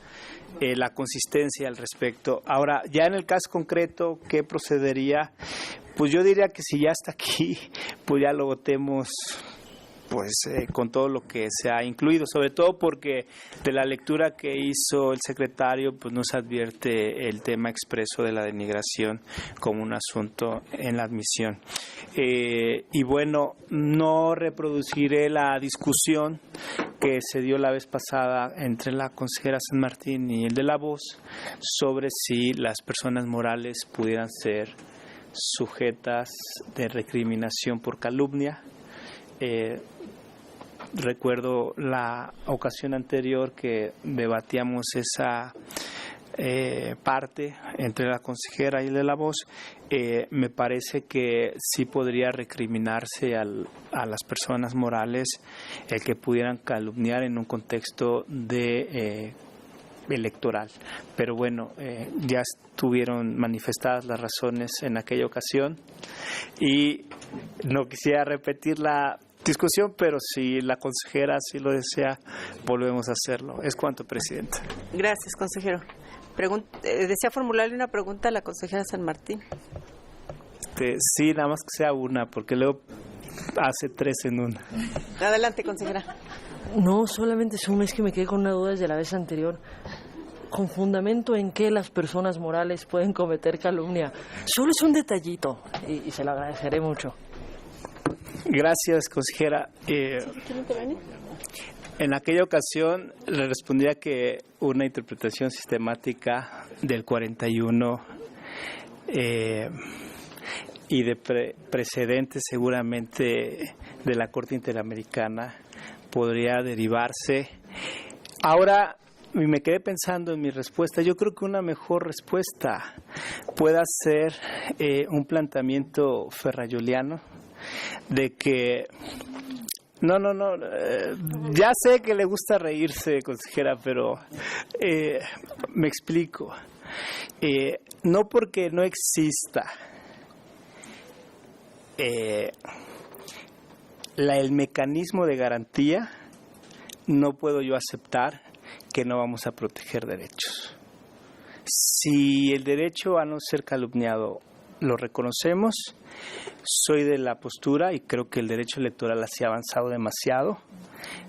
la consistencia al respecto. Ahora, ya en el caso concreto, ¿qué procedería? pues yo diría que si ya está aquí, pues ya lo votemos con todo lo que se ha incluido, sobre todo porque de la lectura que hizo el secretario, pues no se advierte el tema expreso de la denigración como un asunto en la admisión. Y bueno, no reproduciré la discusión que se dio la vez pasada entre la consejera San Martín y el de La Voz sobre si las personas morales pudieran ser sujetas de recriminación por calumnia. Recuerdo la ocasión anterior que debatíamos esa parte entre la consejera y el de La Voz. Me parece que sí podría recriminarse a las personas morales el que pudieran calumniar en un contexto de electoral, pero bueno, ya estuvieron manifestadas las razones en aquella ocasión y no quisiera repetir la discusión, pero si la consejera así lo desea, volvemos a hacerlo. Es cuanto, Presidenta. Gracias, consejero. ¿Desea formularle una pregunta a la consejera San Martín? Sí, nada más que sea una, porque luego hace 3 en una. Adelante, consejera. No, solamente es un mes que me quedé con una duda desde la vez anterior. Con fundamento en que las personas morales pueden cometer calumnia. Solo es un detallito y se lo agradeceré mucho. Gracias, consejera. En aquella ocasión le respondía que una interpretación sistemática del 41 y de precedentes seguramente de la Corte Interamericana podría derivarse. Ahora me quedé pensando en mi respuesta. Yo creo que una mejor respuesta pueda ser un planteamiento ferrayoliano de que no, ya sé que le gusta reírse, consejera, pero me explico. No porque no exista el mecanismo de garantía, no puedo yo aceptar que no vamos a proteger derechos. Si el derecho a no ser calumniado lo reconocemos, soy de la postura, y creo que el derecho electoral así ha avanzado demasiado,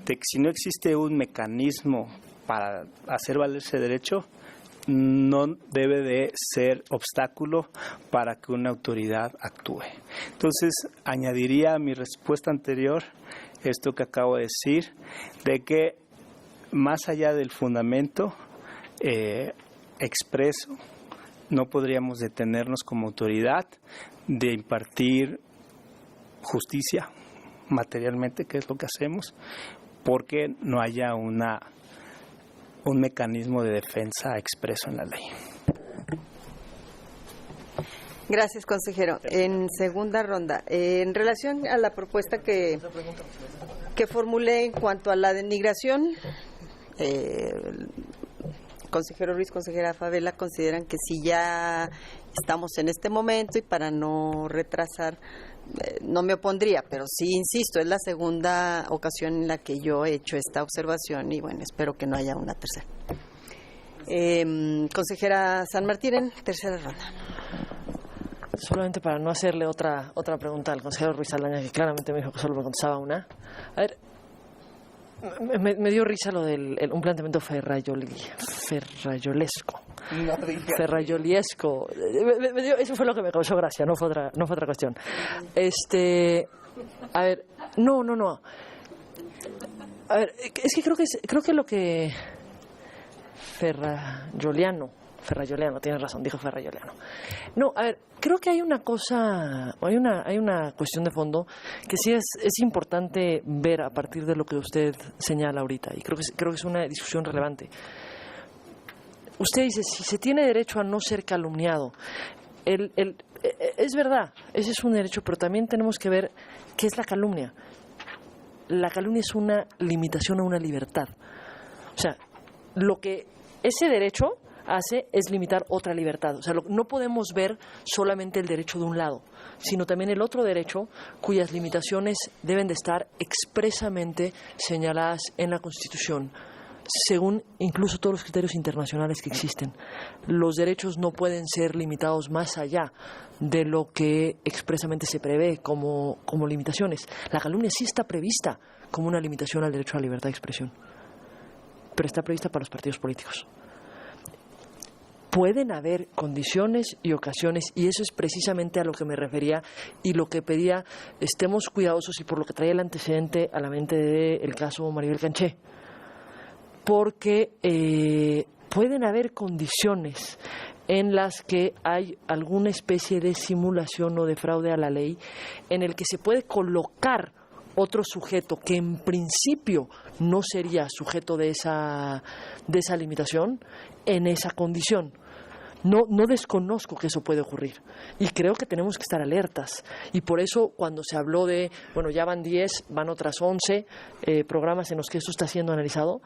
de que si no existe un mecanismo para hacer valer ese derecho, no debe de ser obstáculo para que una autoridad actúe. Entonces, añadiría a mi respuesta anterior esto que acabo de decir, de que más allá del fundamento expreso, no podríamos detenernos como autoridad de impartir justicia materialmente, que es lo que hacemos, porque no haya un mecanismo de defensa expreso en la ley. Gracias, consejero. En segunda ronda, en relación a la propuesta que formulé en cuanto a la denigración, consejero Ruiz, consejera Favela, consideran que si ya estamos en este momento y para no retrasar, no me opondría, pero sí, insisto, es la segunda ocasión en la que yo he hecho esta observación y bueno, espero que no haya una tercera. Consejera San Martín, en tercera ronda. Solamente para no hacerle otra pregunta al consejero Ruiz Saldaña, que claramente me dijo que solo me contestaba una. A ver, me dio risa lo del un planteamiento ferrayolesco. Ferrayoliesco. Eso fue lo que me causó gracia, no fue otra cuestión. A ver, no. A ver, es que creo que lo que Ferrayoliano, tienes razón, dijo Ferrayoliano. No, a ver, creo que hay una cosa, hay una cuestión de fondo que sí es importante ver a partir de lo que usted señala ahorita, y creo que es una discusión relevante. Usted dice, si se tiene derecho a no ser calumniado, es verdad, ese es un derecho, pero también tenemos que ver qué es la calumnia. La calumnia es una limitación a una libertad. O sea, lo que ese derecho hace es limitar otra libertad. O sea, no podemos ver solamente el derecho de un lado, sino también el otro derecho cuyas limitaciones deben de estar expresamente señaladas en la Constitución. según incluso todos los criterios internacionales que existen. Los derechos no pueden ser limitados más allá de lo que expresamente se prevé como limitaciones. La calumnia sí está prevista como una limitación al derecho a la libertad de expresión, pero está prevista para los partidos políticos. Pueden haber condiciones y ocasiones, y eso es precisamente a lo que me refería y lo que pedía, estemos cuidadosos, y por lo que traía el antecedente a la mente del caso Maribel Canché, porque pueden haber condiciones en las que hay alguna especie de simulación o de fraude a la ley, en el que se puede colocar otro sujeto que en principio no sería sujeto de esa limitación en esa condición. No desconozco que eso puede ocurrir y creo que tenemos que estar alertas, y por eso cuando se habló de, bueno, ya van 10, van otras 11 programas en los que esto está siendo analizado,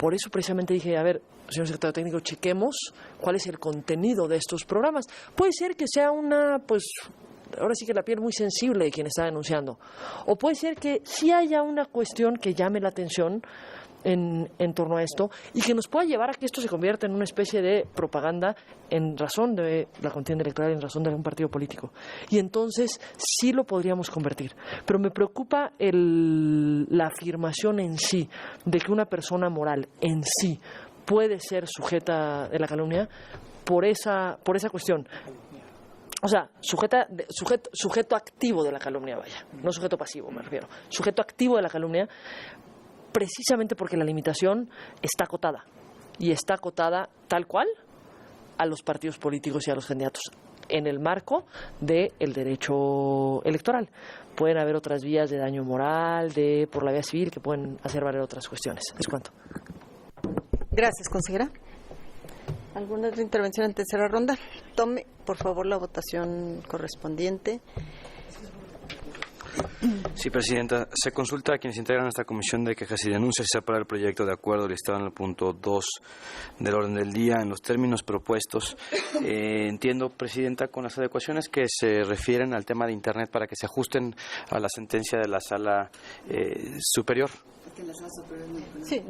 por eso precisamente dije, a ver, señor secretario técnico, chequemos cuál es el contenido de estos programas. Puede ser que sea ahora sí que la piel muy sensible de quien está denunciando, o puede ser que sí haya una cuestión que llame la atención en torno a esto y que nos pueda llevar a que esto se convierta en una especie de propaganda en razón de la contienda electoral, en razón de algún partido político. Y entonces sí lo podríamos convertir. Pero me preocupa la afirmación en sí de que una persona moral en sí puede ser sujeta de la calumnia por esa cuestión. O sea, sujeto activo de la calumnia, vaya, no sujeto pasivo, me refiero. Sujeto activo de la calumnia, precisamente porque la limitación está acotada, y está acotada tal cual a los partidos políticos y a los candidatos en el marco del derecho electoral. Pueden haber otras vías de daño moral, por la vía civil, que pueden hacer valer otras cuestiones. Es cuanto. Gracias, consejera. ¿Alguna otra intervención en tercera ronda? Tome, por favor, la votación correspondiente. Sí, Presidenta. Se consulta a quienes integran esta comisión de quejas y denuncias si se aprueba el proyecto de acuerdo listado en el punto 2 del orden del día en los términos propuestos. Entiendo, Presidenta, con las adecuaciones que se refieren al tema de Internet para que se ajusten a la sentencia de la Sala Superior. Sí,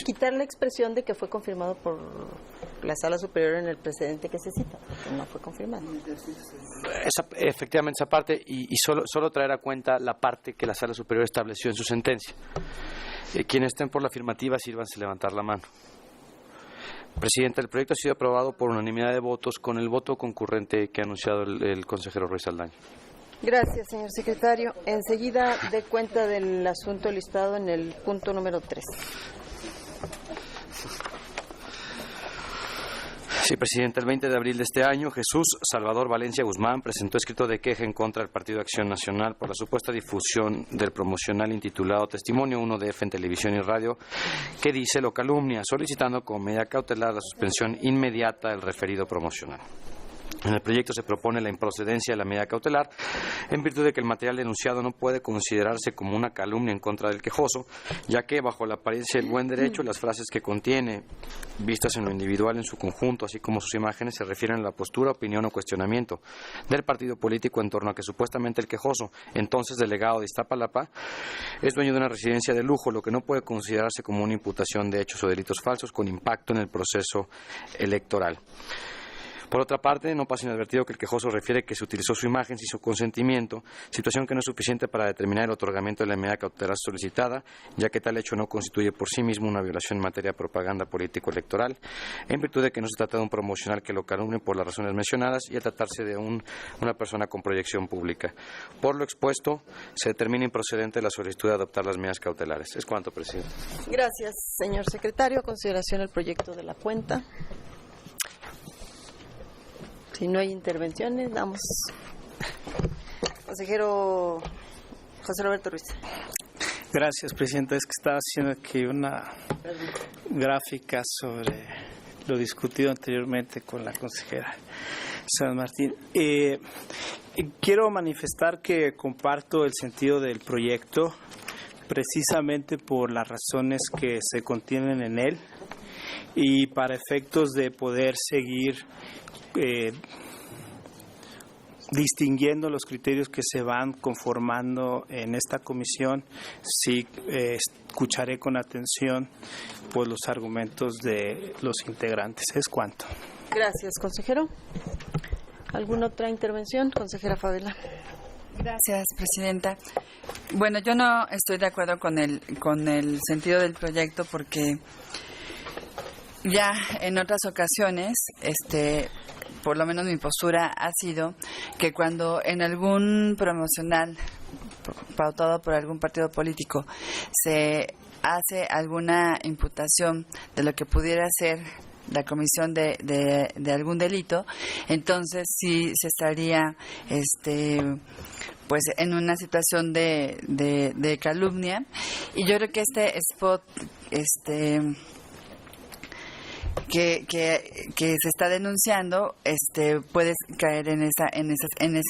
quitar la expresión de que fue confirmado por la Sala Superior en el precedente que se cita, que no fue confirmado. Efectivamente, esa parte, y solo traer a cuenta la parte que la Sala Superior estableció en su sentencia. Quienes estén por la afirmativa, sírvanse levantar la mano. Presidenta, el proyecto ha sido aprobado por unanimidad de votos con el voto concurrente que ha anunciado el consejero Ruiz Saldaña. Gracias, señor secretario. Enseguida dé cuenta del asunto listado en el punto número 3. Sí, Presidenta, el 20 de abril de este año, Jesús Salvador Valencia Guzmán presentó escrito de queja en contra del Partido Acción Nacional por la supuesta difusión del promocional intitulado Testimonio 1DF en televisión y radio, que dice lo calumnia, solicitando como medida cautelar la suspensión inmediata del referido promocional. En el proyecto se propone la improcedencia de la medida cautelar en virtud de que el material denunciado no puede considerarse como una calumnia en contra del quejoso, ya que bajo la apariencia del buen derecho las frases que contiene, vistas en lo individual en su conjunto, así como sus imágenes, se refieren a la postura, opinión o cuestionamiento del partido político en torno a que supuestamente el quejoso, entonces delegado de Iztapalapa, es dueño de una residencia de lujo, lo que no puede considerarse como una imputación de hechos o delitos falsos con impacto en el proceso electoral. Por otra parte, no pasa inadvertido que el quejoso refiere que se utilizó su imagen sin su consentimiento, situación que no es suficiente para determinar el otorgamiento de la medida cautelar solicitada, ya que tal hecho no constituye por sí mismo una violación en materia de propaganda político-electoral, en virtud de que no se trata de un promocional que lo calumnie por las razones mencionadas y al tratarse de una persona con proyección pública. Por lo expuesto, se determina improcedente la solicitud de adoptar las medidas cautelares. Es cuanto, Presidente. Gracias, señor secretario. A consideración el proyecto de la cuenta. Si no hay intervenciones, damos. Consejero José Roberto Ruiz. Gracias, Presidenta. Es que estaba haciendo aquí una gráfica sobre lo discutido anteriormente con la consejera San Martín. Quiero manifestar que comparto el sentido del proyecto precisamente por las razones que se contienen en él y para efectos de poder seguir distinguiendo los criterios que se van conformando en esta comisión, sí escucharé con atención pues los argumentos de los integrantes. Es cuanto. Gracias, consejero. ¿Alguna otra intervención, consejera Favela? Gracias, presidenta. Bueno, yo no estoy de acuerdo con el sentido del proyecto porque ya en otras ocasiones, por lo menos mi postura ha sido que cuando en algún promocional pautado por algún partido político se hace alguna imputación de lo que pudiera ser la comisión de algún delito, entonces sí se estaría pues en una situación de calumnia, y yo creo que este spot que se está denunciando puede caer en esa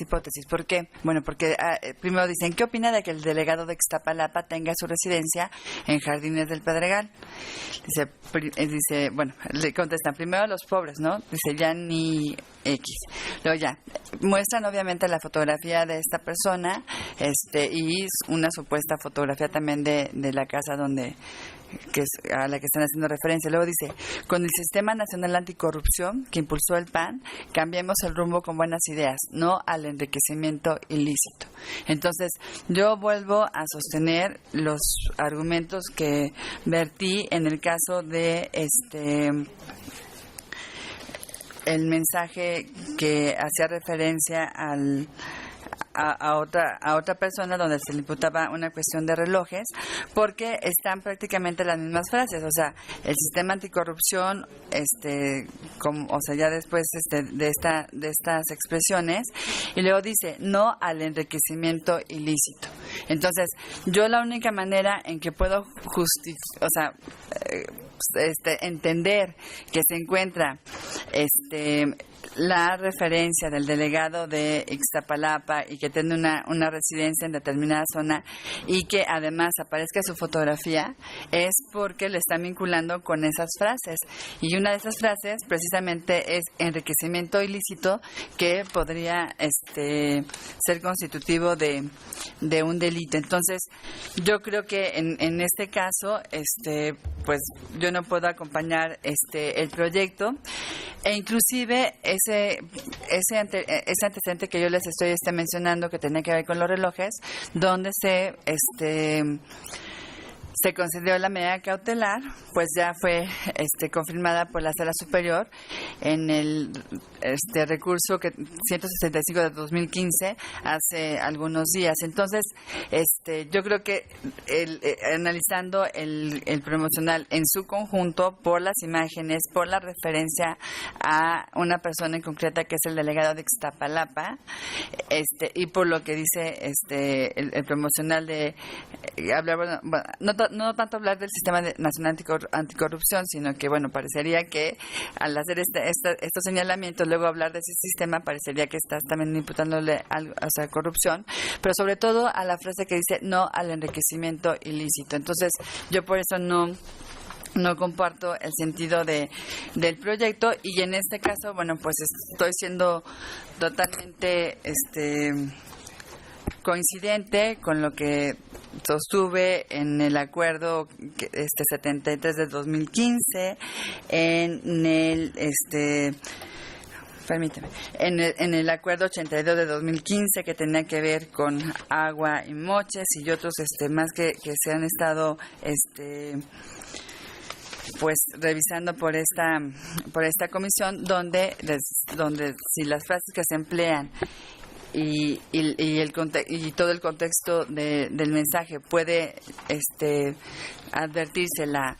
hipótesis. ¿Por qué? Bueno, porque primero dicen, ¿qué opina de que el delegado de Ixtapalapa tenga su residencia en Jardines del Pedregal? Dice, bueno, le contestan primero los pobres, ¿no? Dice, ya ni X. Luego ya muestran obviamente la fotografía de esta persona y una supuesta fotografía también de la casa a la que están haciendo referencia. Luego dice, con el Sistema Nacional Anticorrupción que impulsó el PAN, cambiemos el rumbo con buenas ideas, no al enriquecimiento ilícito. Entonces, yo vuelvo a sostener los argumentos que vertí en el caso de el mensaje que hacía referencia a otra persona, donde se le imputaba una cuestión de relojes, porque están prácticamente las mismas frases. O sea, el sistema anticorrupción, ya después de estas expresiones, y luego dice no al enriquecimiento ilícito. Entonces, yo la única manera en que puedo entender que se encuentra la referencia del delegado de Ixtapalapa y que tiene una residencia en determinada zona y que además aparezca su fotografía, es porque le están vinculando con esas frases, y una de esas frases precisamente es enriquecimiento ilícito, que podría ser constitutivo de un delito. Entonces, yo creo que en este caso pues yo no puedo acompañar el proyecto, e inclusive ese antecedente que yo les estoy mencionando, que tenía que ver con los relojes, donde se concedió la medida cautelar, pues ya fue confirmada por la Sala Superior en el recurso 165 de 2015, hace algunos días. Entonces, yo creo que analizando el promocional en su conjunto, por las imágenes, por la referencia a una persona en concreta que es el delegado de Ixtapalapa, y por lo que dice el promocional de hablar, no tanto hablar del Sistema Nacional Anticorrupción, sino que, bueno, parecería que al hacer estos señalamientos, luego hablar de ese sistema, parecería que estás también imputándole corrupción, pero sobre todo a la frase que dice no al enriquecimiento ilícito. Entonces, yo por eso no comparto el sentido del proyecto, y en este caso, bueno, pues estoy siendo totalmente coincidente con lo que sostuve en el acuerdo 73 de 2015, en el acuerdo 82 de 2015, que tenía que ver con agua y moches, y otros más que se han estado pues revisando por esta comisión, donde si las frases que se emplean y todo el contexto del mensaje puede advertirse la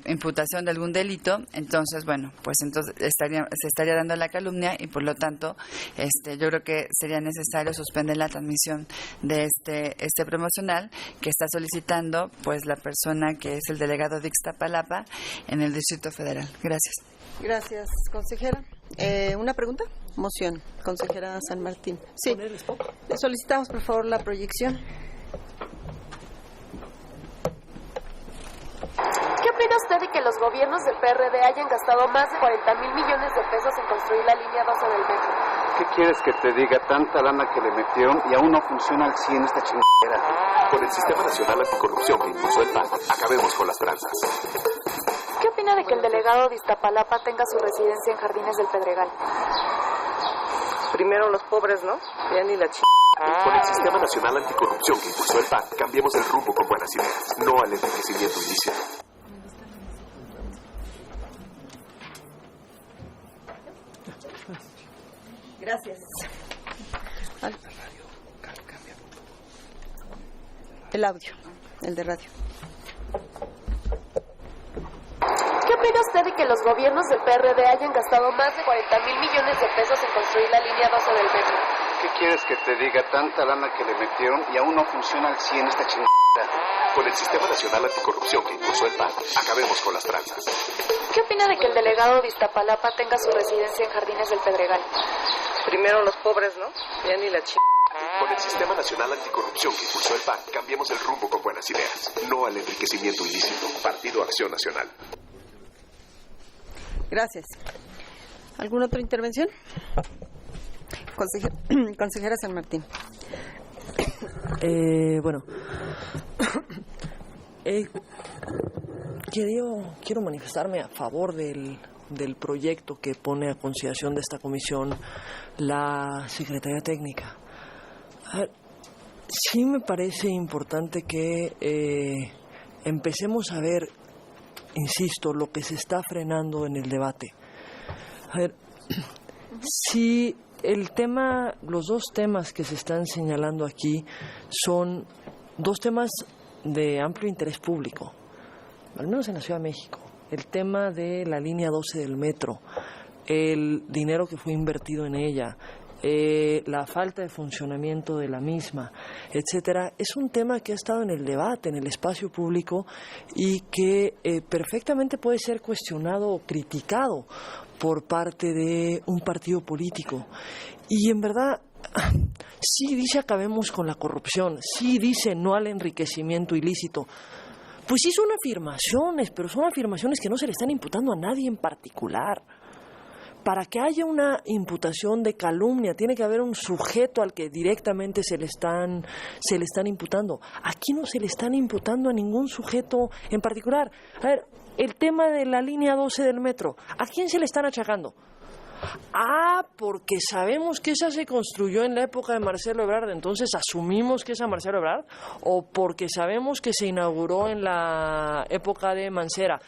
imputación de algún delito, entonces, bueno, pues entonces se estaría dando la calumnia, y por lo tanto yo creo que sería necesario suspender la transmisión de este promocional que está solicitando pues la persona que es el delegado de Ixtapalapa en el Distrito Federal. Gracias. Gracias, consejera. ¿Una pregunta? Moción, consejera San Martín. Sí. Le solicitamos, por favor, la proyección. ¿Qué opina usted de que los gobiernos del PRD hayan gastado más de 40,000 millones de pesos en construir la línea 12 del metro? ¿Qué quieres que te diga? Tanta lana que le metieron y aún no funciona al 100 esta chingadera. Con el Sistema Nacional Anticorrupción que impulsó el PAN, acabemos con las tranzas. ¿Qué opina de que el delegado de Iztapalapa tenga su residencia en Jardines del Pedregal? Primero los pobres, ¿no? Ya ni la Con el Sistema Nacional Anticorrupción que impulsó el PAN, cambiemos el rumbo con buenas ideas, no al enriquecimiento ilícito. Gracias. El audio, el de radio. ¿Qué opina usted de que los gobiernos del PRD hayan gastado más de 40,000 millones de pesos en construir la línea 12 del metro? ¿Qué quieres que te diga? Tanta lana que le metieron y aún no funciona al 100 esta chingadera. Con el Sistema Nacional Anticorrupción que impulsó el PAN, acabemos con las tranzas. ¿Qué opina de que el delegado de Iztapalapa tenga su residencia en Jardines del Pedregal? Primero los pobres, ¿no? Ya ni la Con el Sistema Nacional Anticorrupción que impulsó el PAN, cambiemos el rumbo con buenas ideas, no al enriquecimiento ilícito. Partido Acción Nacional. Gracias. ¿Alguna otra intervención? Consejera San Martín. Bueno, quiero manifestarme a favor del proyecto que pone a consideración de esta comisión la Secretaría Técnica. A ver, sí me parece importante que empecemos a ver, insisto, lo que se está frenando en el debate. A ver, si los dos temas que se están señalando aquí son dos temas de amplio interés público, al menos en la Ciudad de México. El tema de la línea 12 del metro, el dinero que fue invertido en ella, la falta de funcionamiento de la misma, etcétera, es un tema que ha estado en el debate, en el espacio público y que perfectamente puede ser cuestionado o criticado por parte de un partido político. Y en verdad, sí dice acabemos con la corrupción, sí dice no al enriquecimiento ilícito. Pues sí son afirmaciones, pero son afirmaciones que no se le están imputando a nadie en particular. Para que haya una imputación de calumnia, tiene que haber un sujeto al que directamente se le están imputando. Aquí no se le están imputando a ningún sujeto en particular. A ver, el tema de la línea 12 del metro, ¿a quién se le están achacando? Porque sabemos que esa se construyó en la época de Marcelo Ebrard, entonces asumimos que es a Marcelo Ebrard, o porque sabemos que se inauguró en la época de Mancera,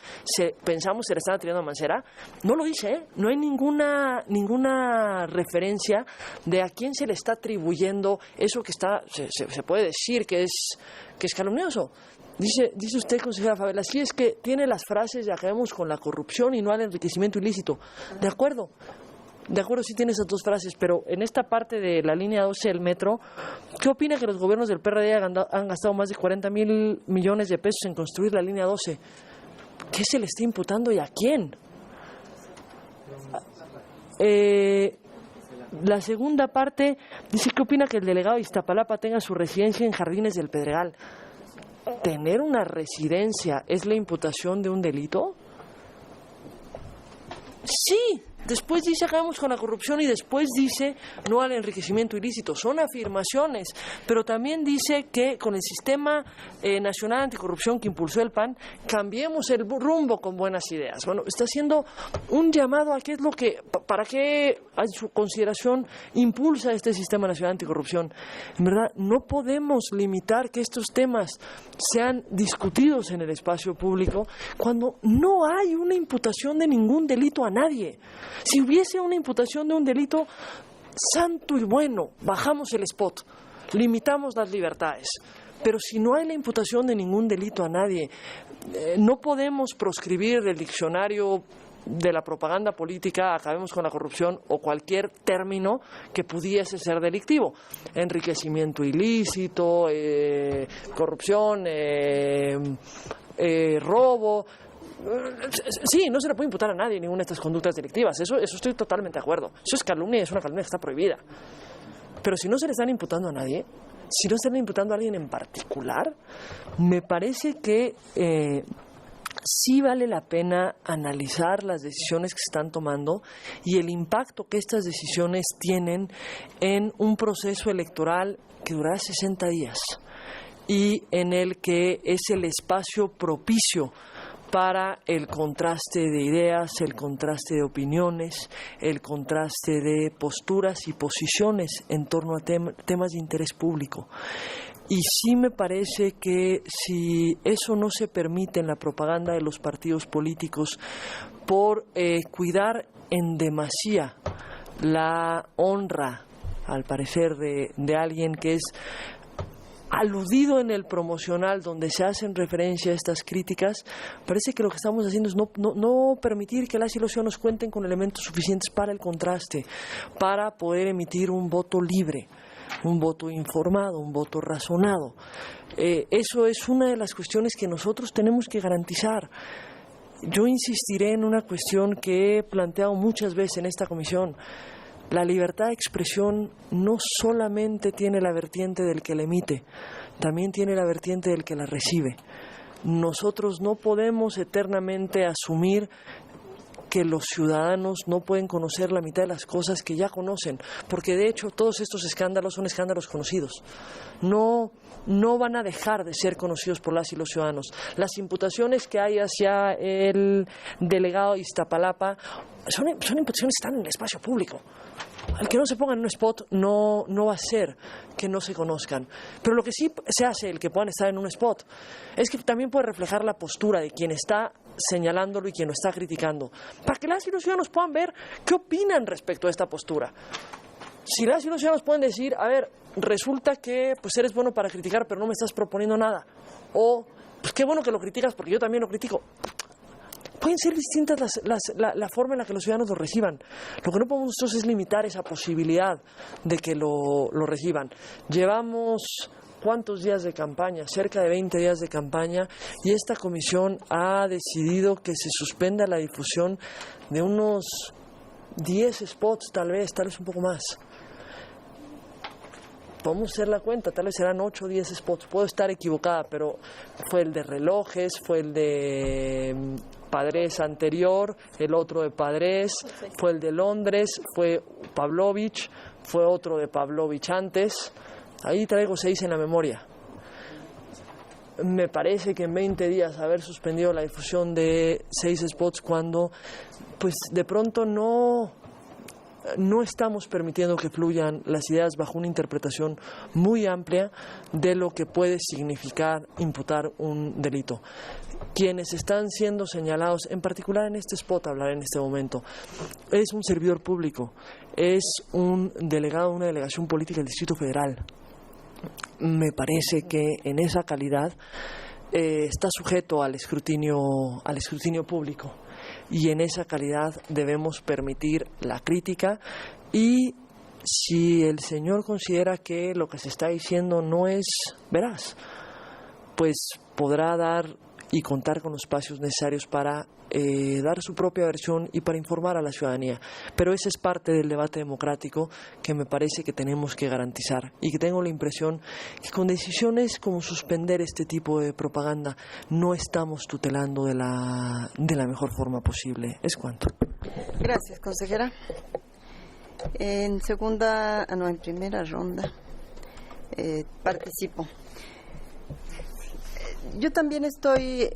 pensamos que le están atribuyendo a Mancera. No lo dice, ¿eh? No hay ninguna referencia de a quién se le está atribuyendo eso que se puede decir que es calumnioso. Dice usted, consejera Favela, sí, es que tiene las frases de acabemos con la corrupción y no al enriquecimiento ilícito. De acuerdo, sí tiene esas dos frases, pero en esta parte de la línea 12 del metro, ¿qué opina que los gobiernos del PRD han gastado más de 40,000 millones de pesos en construir la línea 12? ¿Qué se le está imputando y a quién? La segunda parte dice, ¿qué opina que el delegado de Iztapalapa tenga su residencia en Jardines del Pedregal? ¿Tener una residencia es la imputación de un delito? Sí. Después dice acabamos con la corrupción y después dice no al enriquecimiento ilícito. Son afirmaciones, pero también dice que con el Sistema Nacional Anticorrupción que impulsó el PAN, cambiemos el rumbo con buenas ideas. Bueno, está haciendo un llamado a qué es lo que, para qué a su consideración impulsa este Sistema Nacional Anticorrupción. En verdad, no podemos limitar que estos temas sean discutidos en el espacio público cuando no hay una imputación de ningún delito a nadie. Si hubiese una imputación de un delito, santo y bueno, bajamos el spot, limitamos las libertades. Pero si no hay la imputación de ningún delito a nadie, no podemos proscribir del diccionario de la propaganda política, acabemos con la corrupción o cualquier término que pudiese ser delictivo. Enriquecimiento ilícito, corrupción, robo. Sí, no se le puede imputar a nadie ninguna de estas conductas delictivas. Eso estoy totalmente de acuerdo. Eso es calumnia, es una calumnia que está prohibida. Pero si no se le están imputando a nadie, si no se le están imputando a alguien en particular, me parece que sí vale la pena analizar las decisiones que se están tomando y el impacto que estas decisiones tienen en un proceso electoral que durará 60 días y en el que es el espacio propicio para el contraste de ideas, el contraste de opiniones, el contraste de posturas y posiciones en torno a temas de interés público. Y sí me parece que si eso no se permite en la propaganda de los partidos políticos por cuidar en demasía la honra, al parecer, de alguien que es aludido en el promocional donde se hacen referencia a estas críticas, parece que lo que estamos haciendo es no permitir que las y los ciudadanos cuenten con elementos suficientes para el contraste, para poder emitir un voto libre, un voto informado, un voto razonado. Eso es una de las cuestiones que nosotros tenemos que garantizar. Yo insistiré en una cuestión que he planteado muchas veces en esta comisión. La libertad de expresión no solamente tiene la vertiente del que la emite, también tiene la vertiente del que la recibe. Nosotros no podemos eternamente asumir que los ciudadanos no pueden conocer la mitad de las cosas que ya conocen, porque de hecho todos estos escándalos son escándalos conocidos. No van a dejar de ser conocidos por las y los ciudadanos. Las imputaciones que hay hacia el delegado de Iztapalapa son imputaciones que están en el espacio público. Al que no se pongan en un spot no va a ser que no se conozcan. Pero lo que sí se hace, el que puedan estar en un spot, es que también puede reflejar la postura de quien está señalándolo y quien lo está criticando, para que las y los ciudadanos puedan ver qué opinan respecto a esta postura. Si las y los ciudadanos pueden decir, a ver, resulta que pues eres bueno para criticar, pero no me estás proponiendo nada, o pues qué bueno que lo criticas porque yo también lo critico. Pueden ser distintas la forma en la que los ciudadanos lo reciban. Lo que no podemos nosotros es limitar esa posibilidad de que lo reciban. Llevamos ¿cuántos días de campaña? Cerca de 20 días de campaña, y esta comisión ha decidido que se suspenda la difusión de unos 10 spots, tal vez un poco más. Podemos hacer la cuenta, tal vez serán 8 o 10 spots. Puedo estar equivocada, pero fue el de relojes, fue el de Padres anterior, el otro de Padres, fue el de Londres, fue Pavlovich, fue otro de Pavlovich antes. Ahí traigo 6 en la memoria. Me parece que en 20 días haber suspendido la difusión de 6 spots cuando pues de pronto no estamos permitiendo que fluyan las ideas bajo una interpretación muy amplia de lo que puede significar imputar un delito. Quienes están siendo señalados, en particular en este spot, hablar en este momento, es un servidor público, es un delegado de una delegación política del Distrito Federal. Me parece que en esa calidad está sujeto al escrutinio público, y en esa calidad debemos permitir la crítica, y si el señor considera que lo que se está diciendo no es veraz, pues podrá dar y contar con los espacios necesarios para dar su propia versión y para informar a la ciudadanía. Pero ese es parte del debate democrático que me parece que tenemos que garantizar, y que tengo la impresión que con decisiones como suspender este tipo de propaganda no estamos tutelando de la mejor forma posible. Es cuanto. Gracias, consejera. En primera ronda participo. Yo también estoy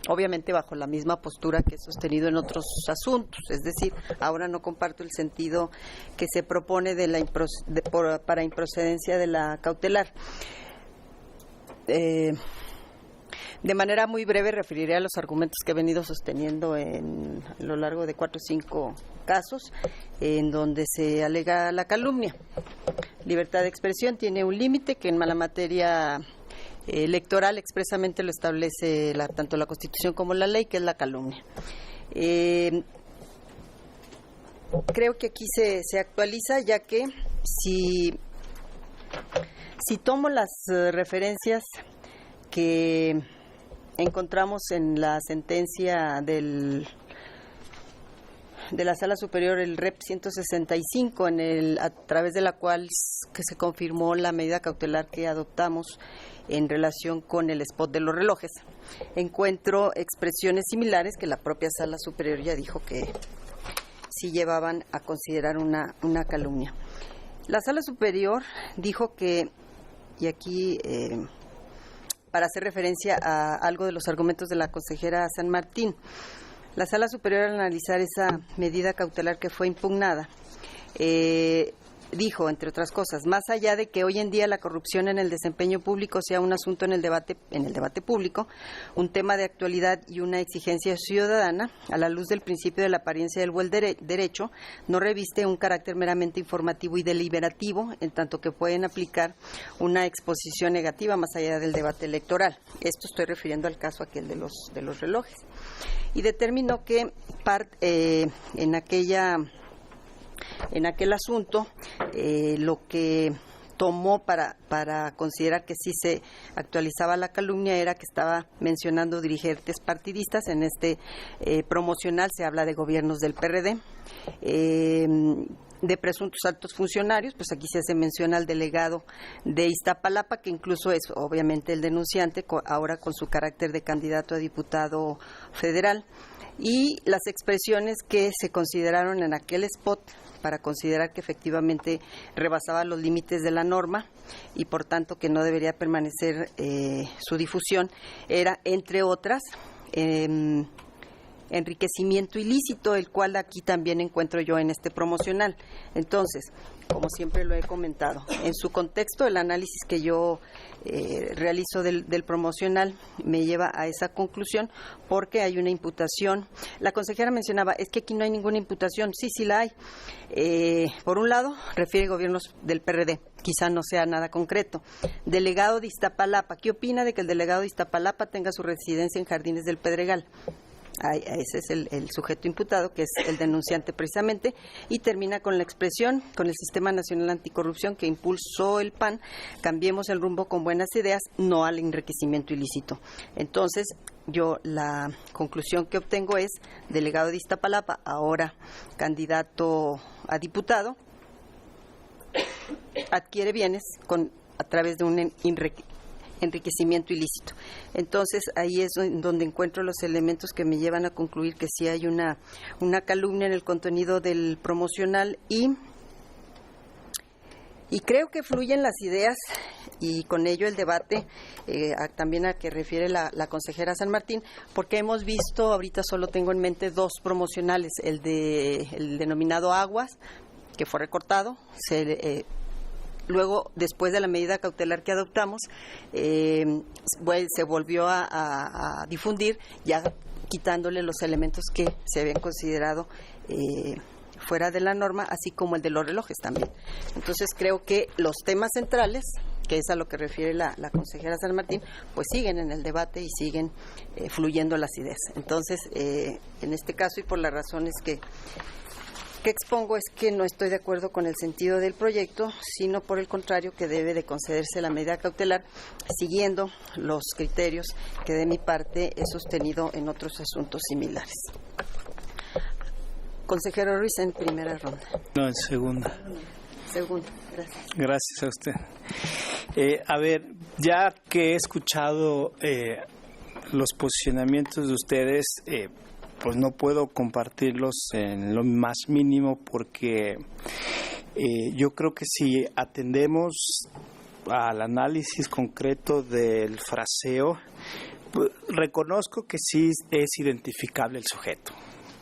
obviamente bajo la misma postura que he sostenido en otros asuntos, es decir, ahora no comparto el sentido que se propone para improcedencia de la cautelar. De manera muy breve referiré a los argumentos que he venido sosteniendo a lo largo de 4 o 5 casos en donde se alega la calumnia. Libertad de expresión tiene un límite que en la materia electoral expresamente lo establece tanto la Constitución como la ley, que es la calumnia. Creo que aquí se actualiza, ya que si tomo las referencias que encontramos en la sentencia de la Sala Superior, el REP 165, a través de la cual que se confirmó la medida cautelar que adoptamos en relación con el spot de los relojes. encuentro expresiones similares que la propia Sala Superior ya dijo que sí llevaban a considerar una calumnia. La Sala Superior dijo que, y aquí para hacer referencia a algo de los argumentos de la consejera San Martín, la Sala Superior, al analizar esa medida cautelar que fue impugnada, dijo, entre otras cosas, más allá de que hoy en día la corrupción en el desempeño público sea un asunto en el debate público, un tema de actualidad y una exigencia ciudadana, a la luz del principio de la apariencia del buen derecho, no reviste un carácter meramente informativo y deliberativo, en tanto que pueden aplicar una exposición negativa más allá del debate electoral. Esto estoy refiriendo al caso aquel de los relojes. Y determinó que en aquel asunto, lo que tomó para considerar que sí se actualizaba la calumnia era que estaba mencionando dirigentes partidistas. En este promocional se habla de gobiernos del PRD, de presuntos altos funcionarios, pues aquí se hace mención al delegado de Iztapalapa, que incluso es obviamente el denunciante, ahora con su carácter de candidato a diputado federal, y las expresiones que se consideraron en aquel spot para considerar que efectivamente rebasaba los límites de la norma y por tanto que no debería permanecer su difusión, era, entre otras, enriquecimiento ilícito, el cual aquí también encuentro yo en este promocional. Entonces, como siempre lo he comentado, en su contexto el análisis que yo realizo del promocional me lleva a esa conclusión porque hay una imputación. La consejera mencionaba, es que aquí no hay ninguna imputación. Sí, sí la hay. Por un lado, refiere gobiernos del PRD, quizá no sea nada concreto. Delegado de Iztapalapa, ¿qué opina de que el delegado de Iztapalapa tenga su residencia en Jardines del Pedregal? Ese es el sujeto imputado, que es el denunciante precisamente, y termina con la expresión, con el Sistema Nacional Anticorrupción que impulsó el PAN, cambiemos el rumbo con buenas ideas, no al enriquecimiento ilícito. Entonces, yo la conclusión que obtengo es, delegado de Iztapalapa, ahora candidato a diputado, adquiere bienes a través de un enriquecimiento ilícito. Entonces, ahí es donde encuentro los elementos que me llevan a concluir que sí hay una calumnia en el contenido del promocional y creo que fluyen las ideas y con ello el debate, también a que refiere la consejera San Martín, porque hemos visto, ahorita solo tengo en mente dos promocionales, el denominado Aguas, que fue recortado, luego, después de la medida cautelar que adoptamos, se volvió a difundir, ya quitándole los elementos que se habían considerado fuera de la norma, así como el de los relojes también. Entonces, creo que los temas centrales, que es a lo que refiere la consejera San Martín, pues siguen en el debate y siguen fluyendo las ideas. Entonces, en este caso y por las razones que expongo es que no estoy de acuerdo con el sentido del proyecto, sino por el contrario que debe de concederse la medida cautelar siguiendo los criterios que de mi parte he sostenido en otros asuntos similares. Consejero Ruiz, en primera ronda. No, en segunda. Segunda, gracias. Gracias a usted. A ver, ya que he escuchado los posicionamientos de ustedes, pues no puedo compartirlos en lo más mínimo porque yo creo que si atendemos al análisis concreto del fraseo, pues, reconozco que sí es identificable el sujeto.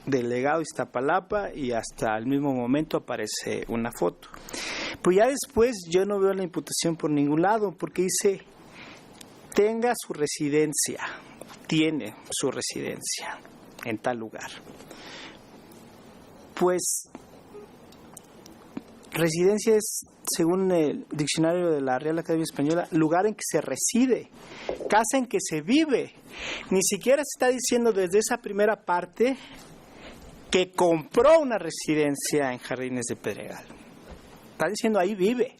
Delegado Iztapalapa y hasta el mismo momento aparece una foto. Pues ya después yo no veo la imputación por ningún lado porque dice tenga su residencia, tiene su residencia en tal lugar. Pues residencia es, según el diccionario de la Real Academia Española, lugar en que se reside, casa en que se vive. Ni siquiera se está diciendo desde esa primera parte que compró una residencia en Jardines de Pedregal. Está diciendo ahí vive.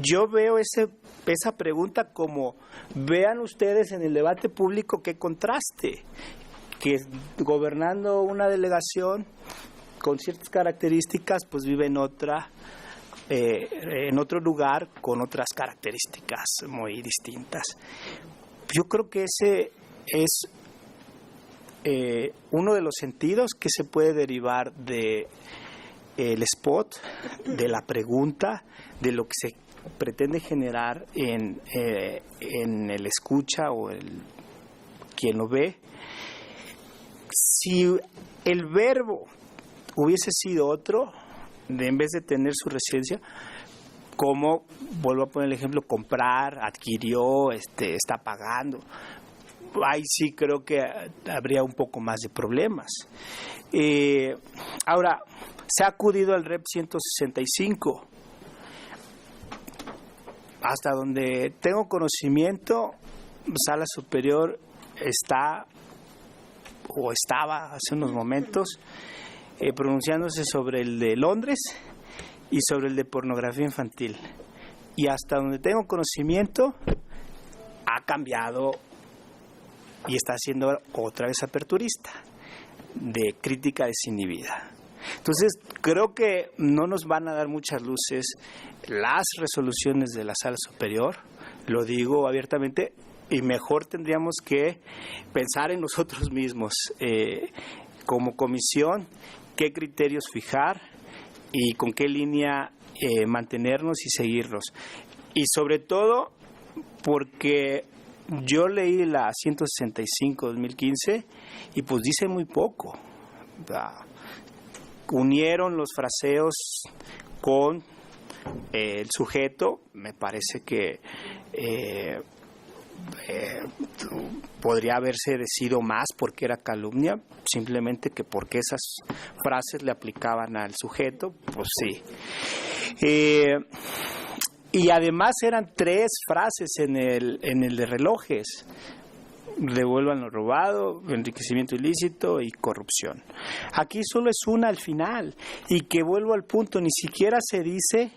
Yo veo esa pregunta como, vean ustedes en el debate público qué contraste, que gobernando una delegación con ciertas características, pues vive en otro lugar con otras características muy distintas. Yo creo que es uno de los sentidos que se puede derivar de el spot, de la pregunta, de lo que se pretende generar en el escucha o quien lo ve. Si el verbo hubiese sido otro, en vez de tener su residencia, como, vuelvo a poner el ejemplo, comprar, adquirió, está pagando, ahí sí creo que habría un poco más de problemas. Ahora, se ha acudido al REP 165. Hasta donde tengo conocimiento, Sala Superior está o estaba hace unos momentos pronunciándose sobre el de Londres y sobre el de pornografía infantil. Y hasta donde tengo conocimiento, ha cambiado y está haciendo otra vez aperturista de crítica desinhibida. Entonces, creo que no nos van a dar muchas luces las resoluciones de la Sala Superior, lo digo abiertamente, y mejor tendríamos que pensar en nosotros mismos, como comisión, qué criterios fijar y con qué línea mantenernos y seguirnos. Y sobre todo, porque yo leí la 165-2015 y pues dice muy poco. Unieron los fraseos con el sujeto, me parece que podría haberse decidido más porque era calumnia, simplemente que porque esas frases le aplicaban al sujeto, pues sí. Y además eran 3 frases en el de relojes: devuelvan lo robado, enriquecimiento ilícito y corrupción. Aquí solo es una al final, y que vuelvo al punto, ni siquiera se dice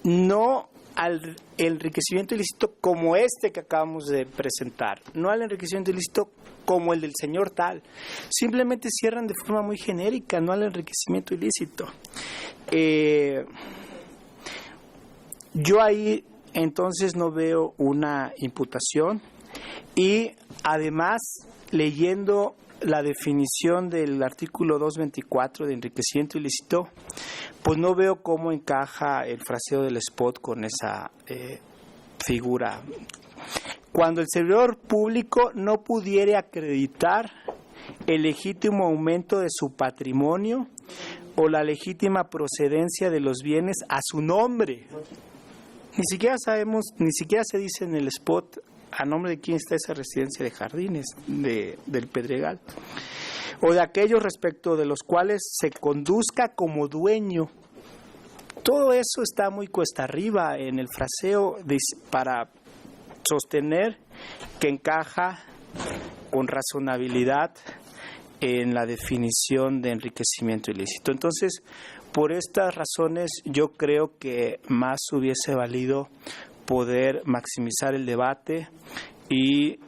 no al enriquecimiento ilícito como este que acabamos de presentar, no al enriquecimiento ilícito como el del señor tal, simplemente cierran de forma muy genérica, no al enriquecimiento ilícito. Yo ahí entonces no veo una imputación, y además, leyendo la definición del artículo 224 de enriquecimiento ilícito, pues no veo cómo encaja el fraseo del spot con esa figura. Cuando el servidor público no pudiera acreditar el legítimo aumento de su patrimonio o la legítima procedencia de los bienes a su nombre. Ni siquiera sabemos, ni siquiera se dice en el spot a nombre de quién está esa residencia de Jardines, del Pedregal, o de aquellos respecto de los cuales se conduzca como dueño. Todo eso está muy cuesta arriba en el fraseo para sostener que encaja con razonabilidad en la definición de enriquecimiento ilícito. Entonces, por estas razones, yo creo que más hubiese valido poder maximizar el debate y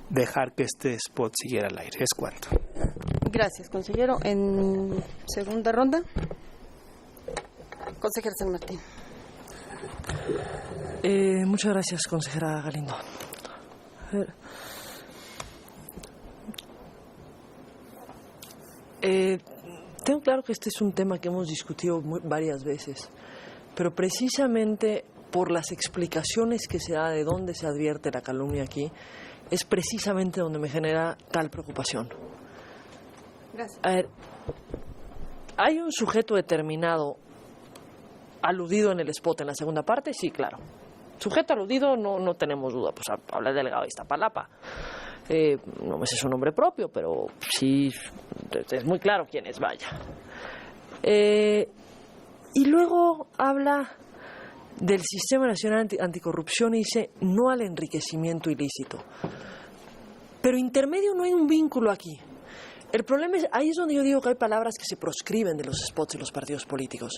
dejar que este spot siguiera al aire. Es cuanto. Gracias, consejero. En segunda ronda, consejera San Martín. Muchas gracias, consejera Galindo. Tengo claro que este es un tema que hemos discutido varias veces, pero precisamente por las explicaciones que se da de dónde se advierte la calumnia aquí, es precisamente donde me genera tal preocupación. Gracias. A ver, ¿hay un sujeto determinado aludido en el spot en la segunda parte? Sí, claro. Sujeto aludido no tenemos duda, pues habla el delegado de Iztapalapa. No me sé su nombre propio, pero sí es muy claro quién es, vaya. Y luego habla del Sistema Nacional Anticorrupción y dice no al enriquecimiento ilícito. Pero intermedio no hay un vínculo aquí. El problema es, ahí es donde yo digo que hay palabras que se proscriben de los spots de los partidos políticos.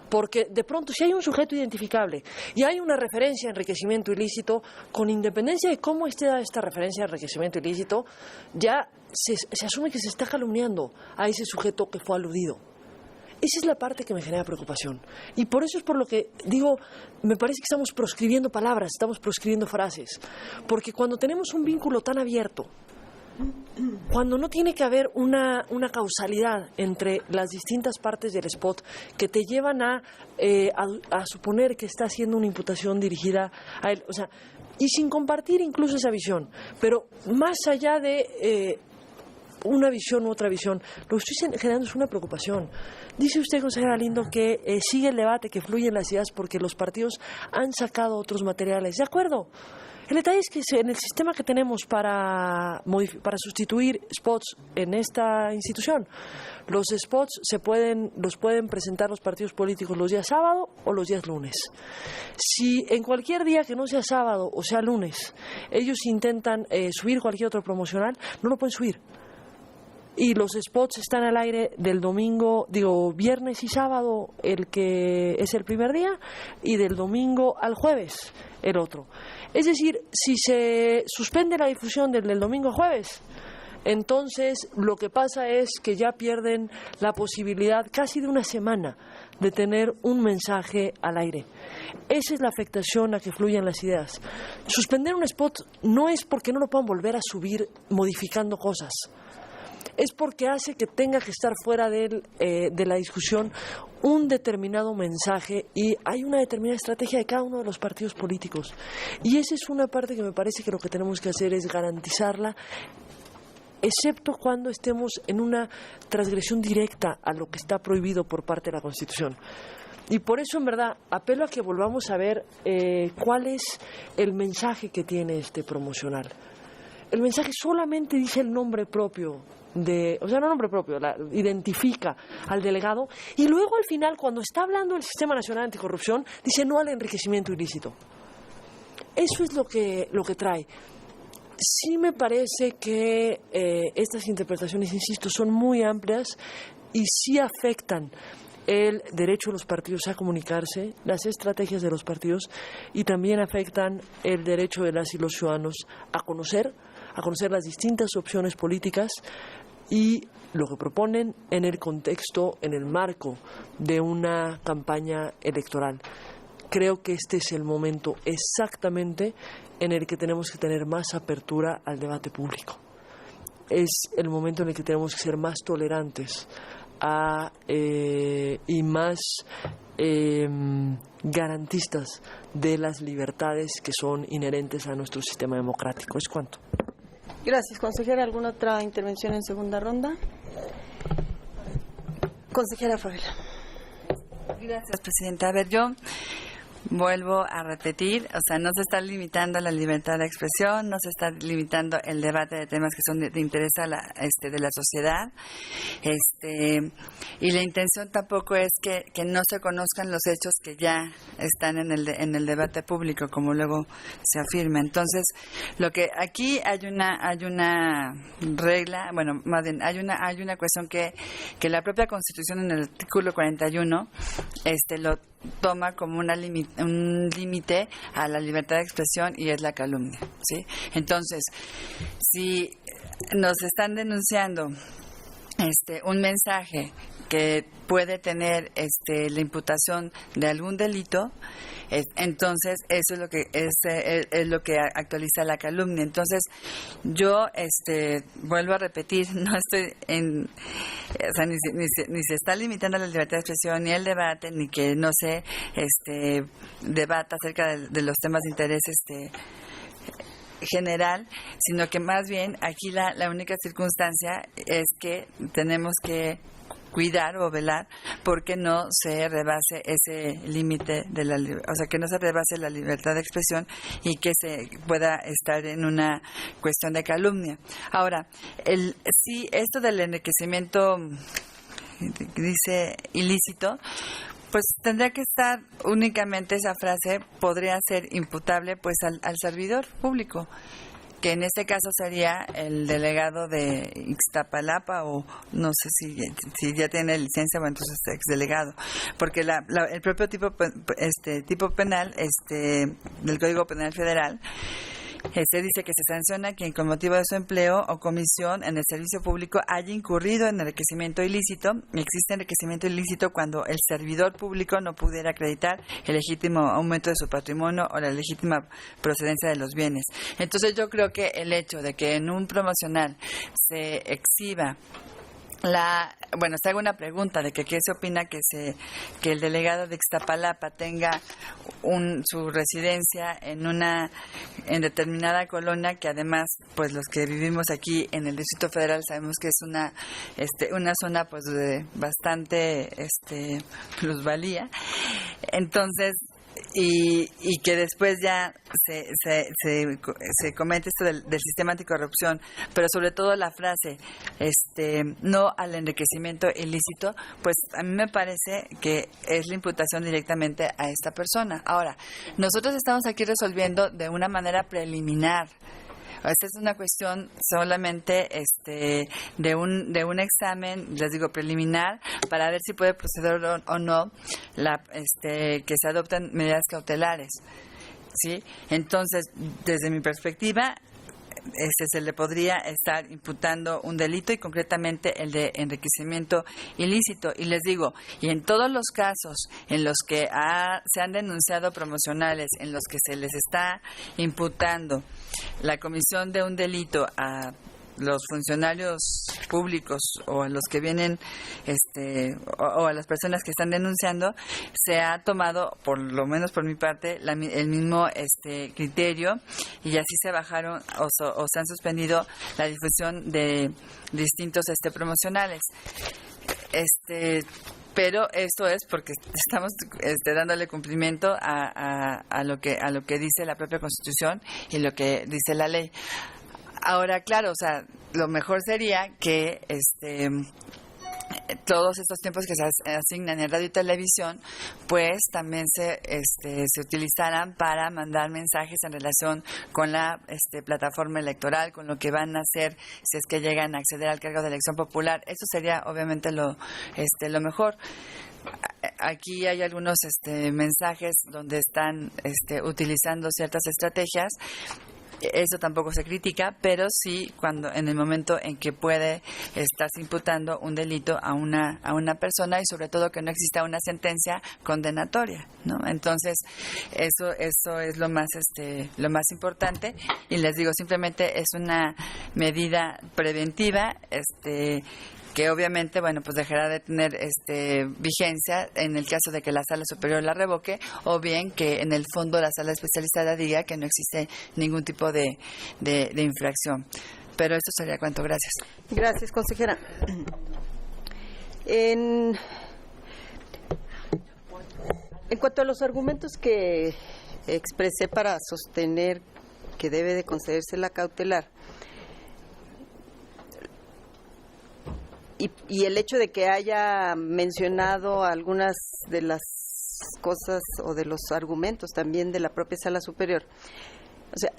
Porque de pronto, si hay un sujeto identificable y hay una referencia a enriquecimiento ilícito, con independencia de cómo esté dada esta referencia a enriquecimiento ilícito, ya se asume que se está calumniando a ese sujeto que fue aludido. Esa es la parte que me genera preocupación. Y por eso es por lo que digo, me parece que estamos proscribiendo palabras, estamos proscribiendo frases. Porque cuando tenemos un vínculo tan abierto, cuando no tiene que haber una causalidad entre las distintas partes del spot que te llevan a suponer que está haciendo una imputación dirigida a él, o sea, y sin compartir incluso esa visión, pero más allá de una visión u otra visión, lo que estoy generando es una preocupación. Dice usted, consejera Lindo, que sigue el debate, que fluyen las ideas porque los partidos han sacado otros materiales. De acuerdo. El detalle es que en el sistema que tenemos para sustituir spots en esta institución, los spots los pueden presentar los partidos políticos los días sábado o los días lunes. Si en cualquier día que no sea sábado o sea lunes, ellos intentan subir cualquier otro promocional, no lo pueden subir. Y los spots están al aire del domingo, viernes y sábado, el que es el primer día, y del domingo al jueves, el otro. Es decir, si se suspende la difusión del domingo a jueves, entonces lo que pasa es que ya pierden la posibilidad casi de una semana de tener un mensaje al aire. Esa es la afectación a que fluyan las ideas. Suspender un spot no es porque no lo puedan volver a subir modificando cosas. Es porque hace que tenga que estar fuera de la discusión un determinado mensaje y hay una determinada estrategia de cada uno de los partidos políticos. Y esa es una parte que me parece que lo que tenemos que hacer es garantizarla, excepto cuando estemos en una transgresión directa a lo que está prohibido por parte de la Constitución. Y por eso, en verdad, apelo a que volvamos a ver cuál es el mensaje que tiene este promocional. El mensaje solamente dice el nombre propio identifica al delegado y luego al final, cuando está hablando del Sistema Nacional Anticorrupción, dice no al enriquecimiento ilícito. Eso es lo que trae. Sí me parece que estas interpretaciones, insisto, son muy amplias y sí afectan el derecho de los partidos a comunicarse, las estrategias de los partidos, y también afectan el derecho de las y los ciudadanos a conocer las distintas opciones políticas y lo que proponen en el contexto, en el marco de una campaña electoral. Creo que este es el momento exactamente en el que tenemos que tener más apertura al debate público. Es el momento en el que tenemos que ser más tolerantes y más garantistas de las libertades que son inherentes a nuestro sistema democrático. ¿Es cuanto? Gracias, consejera. ¿Alguna otra intervención en segunda ronda? Consejera Favela. Gracias, presidenta. A ver, yo vuelvo a repetir, o sea, no se está limitando la libertad de expresión, no se está limitando el debate de temas que son de interés de la sociedad, y la intención tampoco es que no se conozcan los hechos que ya están en el debate público, como luego se afirma. Entonces, lo que aquí hay una regla, bueno, más bien hay una cuestión que la propia Constitución en el artículo 41 lo toma como un límite a la libertad de expresión, y es la calumnia, ¿sí? Entonces, si nos están denunciando un mensaje que puede tener la imputación de algún delito, entonces eso es lo que actualiza la calumnia. Entonces, yo vuelvo a repetir, no estoy ni se está limitando la libertad de expresión ni el debate, ni que no se debata acerca de los temas de interés general, sino que más bien aquí la única circunstancia es que tenemos que cuidar o velar porque no se rebase ese límite que no se rebase la libertad de expresión y que se pueda estar en una cuestión de calumnia. Ahora, si esto del enriquecimiento dice ilícito, pues tendría que estar únicamente, esa frase podría ser imputable pues al servidor público, que en este caso sería el delegado de Ixtapalapa, o no sé si ya tiene licencia, o entonces exdelegado, porque el propio tipo penal del Código Penal Federal Se dice que se sanciona quien con motivo de su empleo o comisión en el servicio público haya incurrido en enriquecimiento ilícito. Existe enriquecimiento ilícito cuando el servidor público no pudiera acreditar el legítimo aumento de su patrimonio o la legítima procedencia de los bienes. Entonces yo creo que el hecho de que en un promocional se exhiba se haga una pregunta de que qué se opina que el delegado de Ixtapalapa tenga su residencia en determinada colonia, que además pues los que vivimos aquí en el Distrito Federal sabemos que es una zona pues de bastante plusvalía. Entonces y que después ya se comete esto del sistema anticorrupción, pero sobre todo la frase no al enriquecimiento ilícito, pues a mí me parece que es la imputación directamente a esta persona. Ahora, nosotros estamos aquí resolviendo de una manera preliminar. Esta es una cuestión solamente de un examen, les digo, preliminar, para ver si puede proceder o no que se adopten medidas cautelares, ¿sí? Entonces, desde mi perspectiva, se le podría estar imputando un delito, y concretamente el de enriquecimiento ilícito. Y les digo, y en todos los casos en los que se han denunciado promocionales, en los que se les está imputando la comisión de un delito a los funcionarios públicos o a los que vienen o a las personas que están denunciando, se ha tomado, por lo menos por mi parte, el mismo criterio, y así se bajaron o se han suspendido la difusión de distintos promocionales. Pero esto es porque estamos dándole cumplimiento a lo que dice la propia Constitución y lo que dice la ley. Ahora, claro, o sea, lo mejor sería que todos estos tiempos que se asignan en radio y televisión, pues también se utilizaran para mandar mensajes en relación con la plataforma electoral, con lo que van a hacer si es que llegan a acceder al cargo de elección popular. Eso sería obviamente lo mejor. Aquí hay algunos mensajes donde están utilizando ciertas estrategias. Eso tampoco se critica, pero sí cuando en el momento en que puede estarse imputando un delito a una persona, y sobre todo que no exista una sentencia condenatoria, ¿no? Entonces eso es lo más importante, y les digo, simplemente es una medida preventiva que obviamente, bueno, pues dejará de tener vigencia en el caso de que la Sala Superior la revoque, o bien que en el fondo la Sala Especializada diga que no existe ningún tipo de infracción. Pero esto sería cuanto. Gracias. Gracias, consejera. En cuanto a los argumentos que expresé para sostener que debe de concederse la cautelar, y el hecho de que haya mencionado algunas de las cosas o de los argumentos también de la propia Sala Superior, o sea,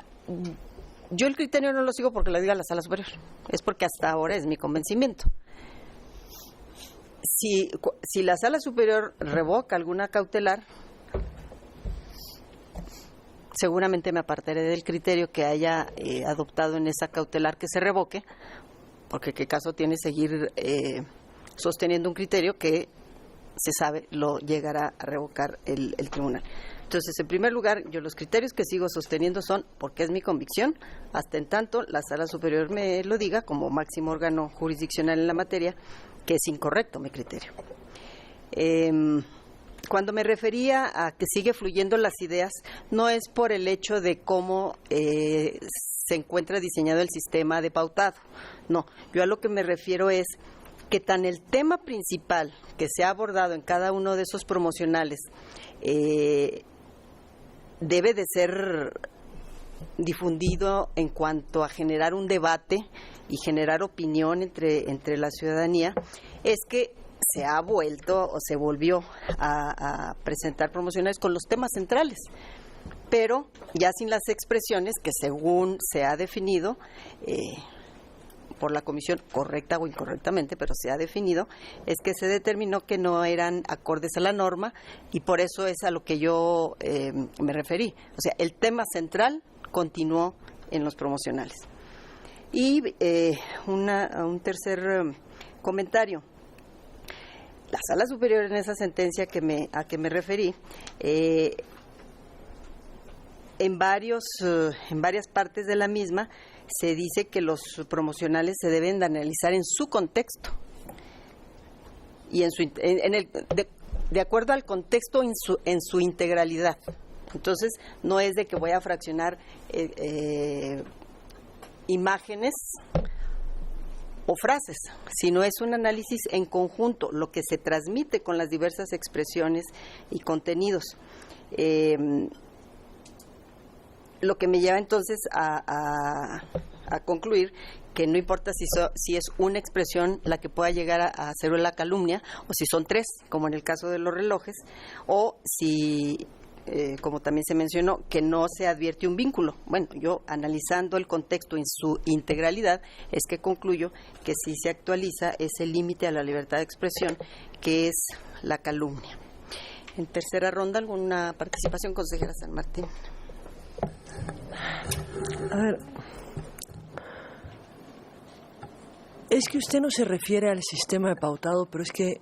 yo el criterio no lo sigo porque lo diga la Sala Superior, es porque hasta ahora es mi convencimiento. Si la Sala Superior revoca alguna cautelar, seguramente me apartaré del criterio que haya adoptado en esa cautelar que se revoque, porque qué caso tiene seguir sosteniendo un criterio que se sabe lo llegará a revocar el tribunal. Entonces, en primer lugar, yo los criterios que sigo sosteniendo son porque es mi convicción, hasta en tanto la Sala Superior me lo diga como máximo órgano jurisdiccional en la materia, que es incorrecto mi criterio. Cuando me refería a que sigue fluyendo las ideas, no es por el hecho de cómo se encuentra diseñado el sistema de pautado. No, yo a lo que me refiero es que tan el tema principal que se ha abordado en cada uno de esos promocionales debe de ser difundido en cuanto a generar un debate y generar opinión entre la ciudadanía, es que se ha vuelto o se volvió a presentar promocionales con los temas centrales, pero ya sin las expresiones que según se ha definido por la comisión, correcta o incorrectamente, pero se ha definido, es que se determinó que no eran acordes a la norma, y por eso es a lo que yo me referí. O sea, el tema central continuó en los promocionales. Y un tercer comentario. La Sala Superior, en esa sentencia a que me referí, en varias partes de la misma se dice que los promocionales se deben de analizar en su contexto y de acuerdo al contexto en su integralidad. Entonces, no es de que voy a fraccionar imágenes o frases, sino es un análisis en conjunto, lo que se transmite con las diversas expresiones y contenidos. Lo que me lleva entonces a concluir que no importa si es una expresión la que pueda llegar a ser la calumnia, o si son tres, como en el caso de los relojes, o si, como también se mencionó, que no se advierte un vínculo. Bueno, yo analizando el contexto en su integralidad es que concluyo que sí se actualiza ese límite a la libertad de expresión, que es la calumnia. En tercera ronda, ¿alguna participación, consejera San Martín? A ver, es que usted no se refiere al sistema de pautado, pero es que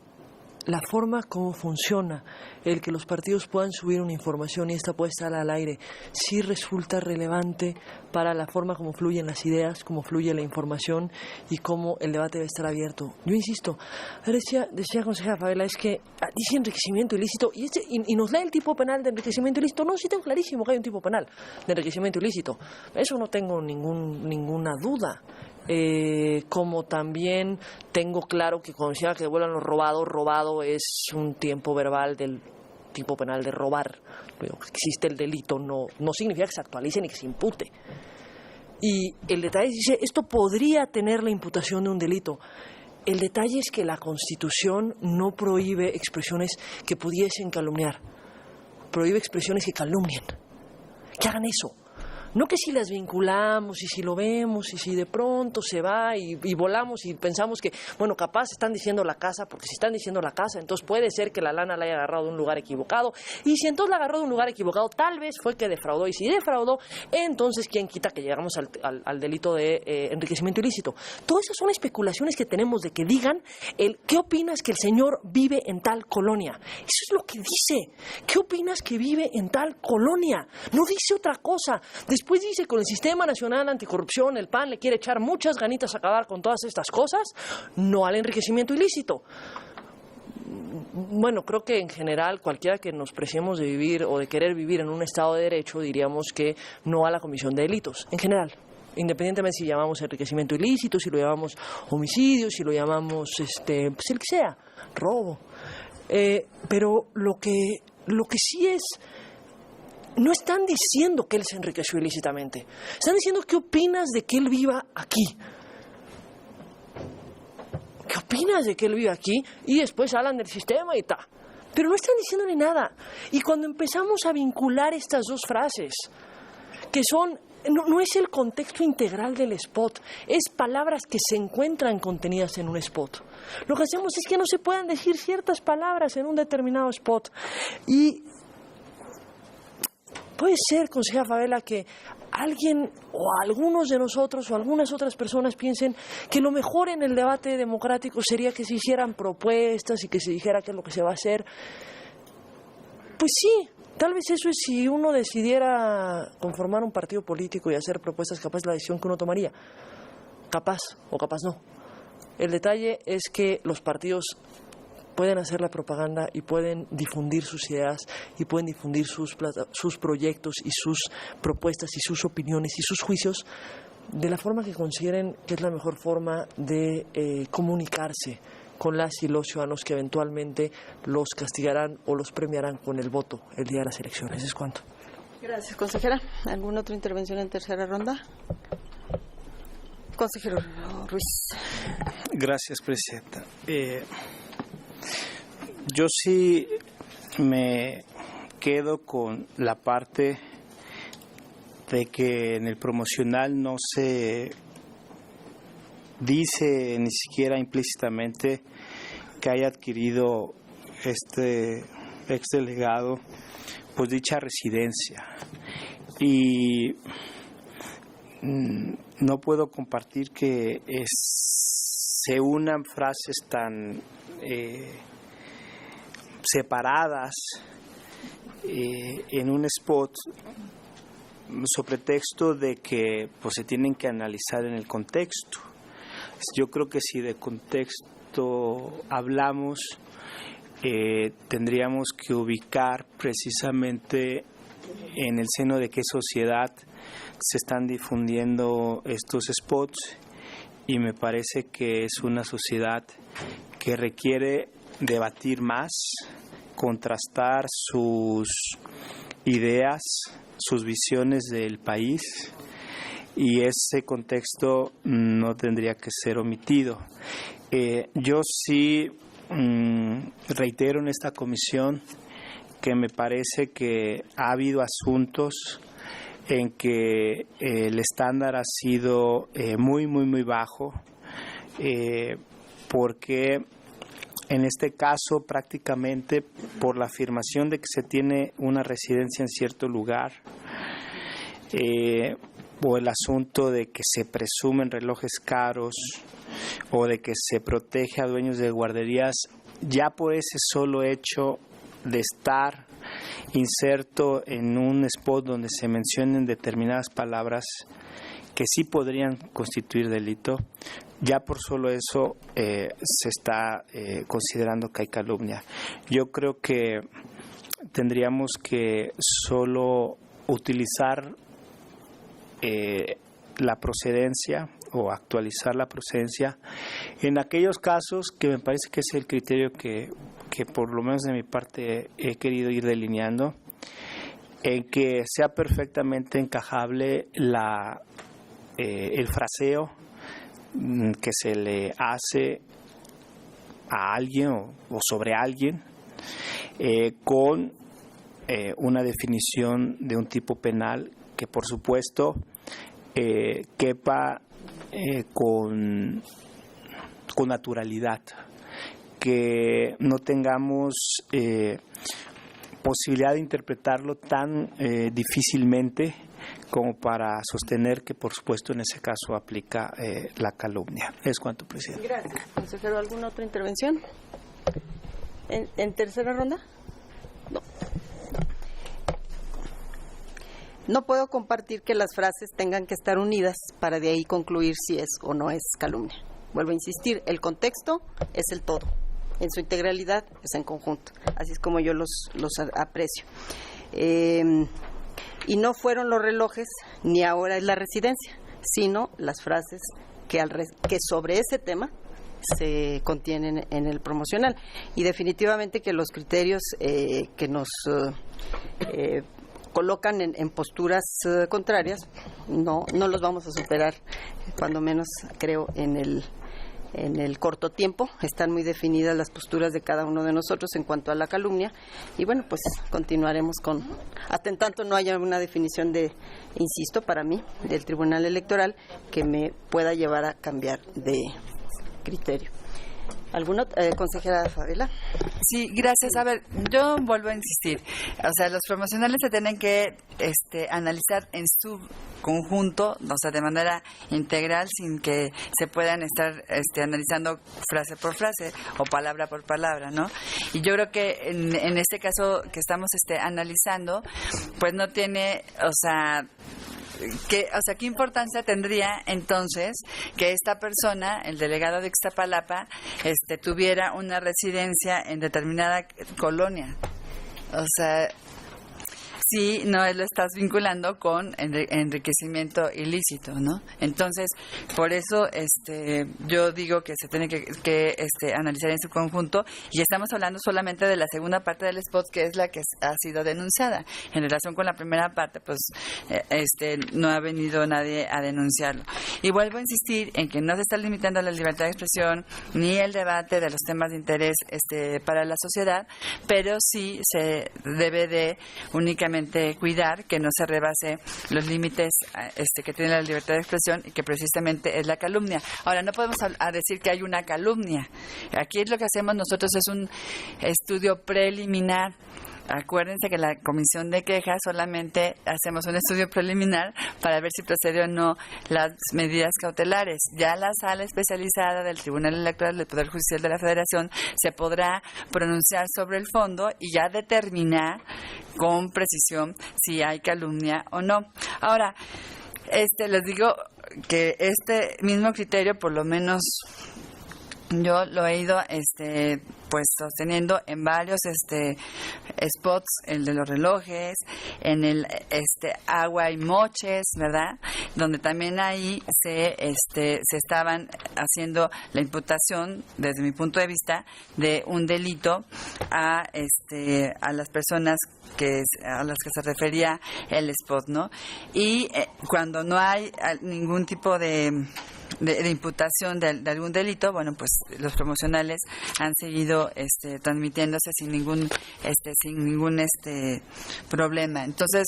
la forma como funciona, el que los partidos puedan subir una información y esta pueda estar al aire, sí resulta relevante para la forma como fluyen las ideas, cómo fluye la información y cómo el debate debe estar abierto. Yo insisto, decía consejera Fabela, es que dice enriquecimiento ilícito y nos lee el tipo penal de enriquecimiento ilícito. No, sí tengo clarísimo que hay un tipo penal de enriquecimiento ilícito. Eso no tengo ninguna duda. Como también tengo claro que cuando decía que devuelvan lo robado es un tiempo verbal del tipo penal de robar. Pero existe el delito, no significa que se actualice ni que se impute. Y el detalle dice, esto podría tener la imputación de un delito. El detalle es que la Constitución no prohíbe expresiones que pudiesen calumniar, prohíbe expresiones que calumnien, que hagan eso. No que si las vinculamos y si lo vemos y si de pronto se va y volamos y pensamos que, bueno, capaz están diciendo la casa, porque si están diciendo la casa, entonces puede ser que la lana la haya agarrado de un lugar equivocado. Y si entonces la agarró de un lugar equivocado, tal vez fue que defraudó. Y si defraudó, entonces quién quita que llegamos al delito de enriquecimiento ilícito. Todas esas son especulaciones que tenemos de que digan ¿qué opinas que el señor vive en tal colonia? Eso es lo que dice. ¿Qué opinas que vive en tal colonia? No dice otra cosa. Después dice, con el Sistema Nacional Anticorrupción, el PAN le quiere echar muchas ganitas a acabar con todas estas cosas, no al enriquecimiento ilícito. Bueno, creo que en general cualquiera que nos preciemos de vivir o de querer vivir en un Estado de Derecho diríamos que no a la comisión de delitos, en general. Independientemente si llamamos enriquecimiento ilícito, si lo llamamos homicidio, si lo llamamos, pues el que sea, robo. Pero lo que sí es... No están diciendo que él se enriqueció ilícitamente. Están diciendo qué opinas de que él viva aquí. ¿Qué opinas de que él viva aquí? Y después hablan del sistema y tal. Pero no están diciéndole nada. Y cuando empezamos a vincular estas dos frases, que son... No es el contexto integral del spot, es palabras que se encuentran contenidas en un spot. Lo que hacemos es que no se puedan decir ciertas palabras en un determinado spot. Y... puede ser, consejera Fabela, que alguien o algunos de nosotros o algunas otras personas piensen que lo mejor en el debate democrático sería que se hicieran propuestas y que se dijera qué es lo que se va a hacer. Pues sí, tal vez eso es si uno decidiera conformar un partido político y hacer propuestas, capaz la decisión que uno tomaría. Capaz o capaz no. El detalle es que los partidos pueden hacer la propaganda y pueden difundir sus ideas y pueden difundir sus proyectos y sus propuestas y sus opiniones y sus juicios de la forma que consideren que es la mejor forma de comunicarse con las y los ciudadanos que eventualmente los castigarán o los premiarán con el voto el día de las elecciones. ¿Es cuánto? Gracias, consejera. ¿Alguna otra intervención en tercera ronda? Consejero Ruiz. Gracias, presidenta. Yo sí me quedo con la parte de que en el promocional no se dice ni siquiera implícitamente que haya adquirido este exdelegado pues dicha residencia. Y no puedo compartir que se unan frases tan separadas en un spot sobre texto de que pues se tienen que analizar en el contexto. Yo creo que si de contexto hablamos, tendríamos que ubicar precisamente en el seno de qué sociedad se están difundiendo estos spots, y me parece que es una sociedad que requiere debatir más, contrastar sus ideas, sus visiones del país, y ese contexto no tendría que ser omitido. Yo sí reitero en esta comisión que me parece que ha habido asuntos en que el estándar ha sido muy bajo, porque en este caso prácticamente por la afirmación de que se tiene una residencia en cierto lugar, o el asunto de que se presumen relojes caros, o de que se protege a dueños de guarderías, ya por ese solo hecho de estar inserto en un spot donde se mencionen determinadas palabras que sí podrían constituir delito, ya por solo eso se está considerando que hay calumnia. Yo creo que tendríamos que solo utilizar la procedencia o actualizar la procedencia en aquellos casos que me parece que es el criterio que por lo menos de mi parte he querido ir delineando, en que sea perfectamente encajable el fraseo que se le hace a alguien o sobre alguien con una definición de un tipo penal que por supuesto quepa con naturalidad, que no tengamos posibilidad de interpretarlo tan difícilmente como para sostener que por supuesto en ese caso aplica la calumnia. Es cuanto, presidente. Gracias. Consejero, ¿alguna otra intervención? ¿En tercera ronda? No. No puedo compartir que las frases tengan que estar unidas para de ahí concluir si es o no es calumnia. Vuelvo a insistir, el contexto es el todo. En su integralidad es en conjunto. Así es como yo los aprecio. Y no fueron los relojes, ni ahora es la residencia, sino las frases que sobre ese tema se contienen en el promocional. Y definitivamente que los criterios que nos colocan en posturas contrarias, no los vamos a superar, cuando menos creo en el corto tiempo. Están muy definidas las posturas de cada uno de nosotros en cuanto a la calumnia, y bueno, pues continuaremos hasta en tanto no haya una definición insisto, para mí, del Tribunal Electoral que me pueda llevar a cambiar de criterio. ¿Alguna consejera Fabiola? Sí, gracias. A ver, yo vuelvo a insistir. O sea, los promocionales se tienen que analizar en su conjunto, o sea, de manera integral, sin que se puedan estar analizando frase por frase o palabra por palabra, ¿no? Y yo creo que en este caso que estamos analizando, pues no tiene, ¿qué importancia tendría entonces que esta persona, el delegado de Ixtapalapa, tuviera una residencia en determinada colonia? O sea, sí, no lo estás vinculando con enriquecimiento ilícito, ¿no? Entonces, por eso yo digo que se tiene que analizar en su conjunto, y estamos hablando solamente de la segunda parte del spot, que es la que ha sido denunciada. En relación con la primera parte, pues no ha venido nadie a denunciarlo. Y vuelvo a insistir en que no se está limitando la libertad de expresión ni el debate de los temas de interés para la sociedad, pero sí se debe de únicamente cuidar que no se rebase los límites que tiene la libertad de expresión, y que precisamente es la calumnia. Ahora, no podemos decir que hay una calumnia. Aquí lo que hacemos nosotros es un estudio preliminar acuérdense que la comisión de quejas solamente hacemos un estudio preliminar para ver si procede o no las medidas cautelares. Ya la sala especializada del Tribunal Electoral del Poder Judicial de la Federación se podrá pronunciar sobre el fondo y ya determinar con precisión si hay calumnia o no. Ahora, les digo que este mismo criterio, por lo menos yo lo he ido pues sosteniendo en varios spots, el de los relojes, en el agua y moches, ¿verdad? Donde también ahí se estaban haciendo la imputación, desde mi punto de vista, de un delito a las personas a las que se refería el spot, ¿no? Y cuando no hay ningún tipo de imputación de algún delito, bueno, pues los promocionales han seguido transmitiéndose sin ningún problema. Entonces,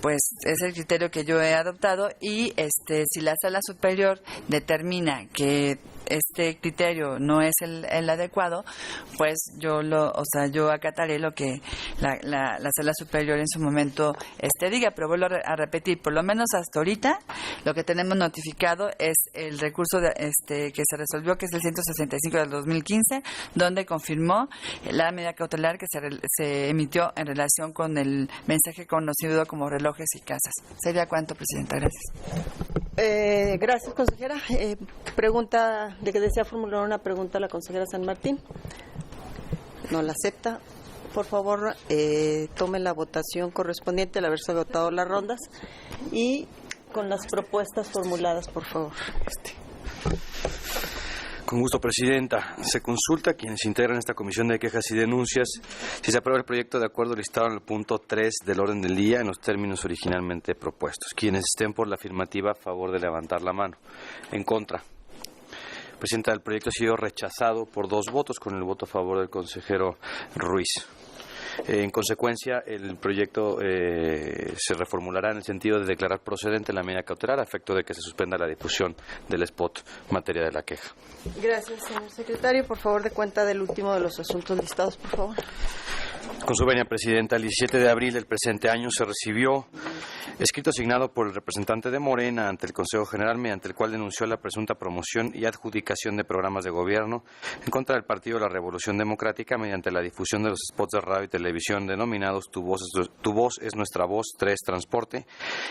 pues es el criterio que yo he adoptado y si la sala superior determina que este criterio no es el adecuado, pues yo acataré lo que la sala superior en su momento diga, pero vuelvo a repetir, por lo menos hasta ahorita lo que tenemos notificado es el recurso que se resolvió, que es el 165 del 2015, donde confirmó la medida cautelar que se emitió en relación con el mensaje conocido como relojes y casas. ¿Sería cuánto, Presidenta? Gracias. Gracias, consejera. Pregunta de que desea formular una pregunta a la consejera San Martín. No la acepta. Por favor, tome la votación correspondiente al haberse agotado las rondas y con las propuestas formuladas, por favor. Con gusto, Presidenta. Se consulta a quienes integran esta comisión de quejas y denuncias si se aprueba el proyecto de acuerdo listado en el punto 3 del orden del día en los términos originalmente propuestos. Quienes estén por la afirmativa, a favor de levantar la mano. En contra. Presidenta, el proyecto ha sido rechazado por 2 votos, con el voto a favor del consejero Ruiz. En consecuencia, el proyecto se reformulará en el sentido de declarar procedente la medida cautelar a efecto de que se suspenda la difusión del spot en materia de la queja. Gracias, señor secretario. Por favor, de cuenta del último de los asuntos listados, por favor. Con su venia, Presidenta, el 17 de abril del presente año se recibió escrito asignado por el representante de Morena ante el Consejo General, mediante el cual denunció la presunta promoción y adjudicación de programas de gobierno en contra del Partido de la Revolución Democrática mediante la difusión de los spots de radio y televisión denominados Tu voz es nuestra voz 3 Transporte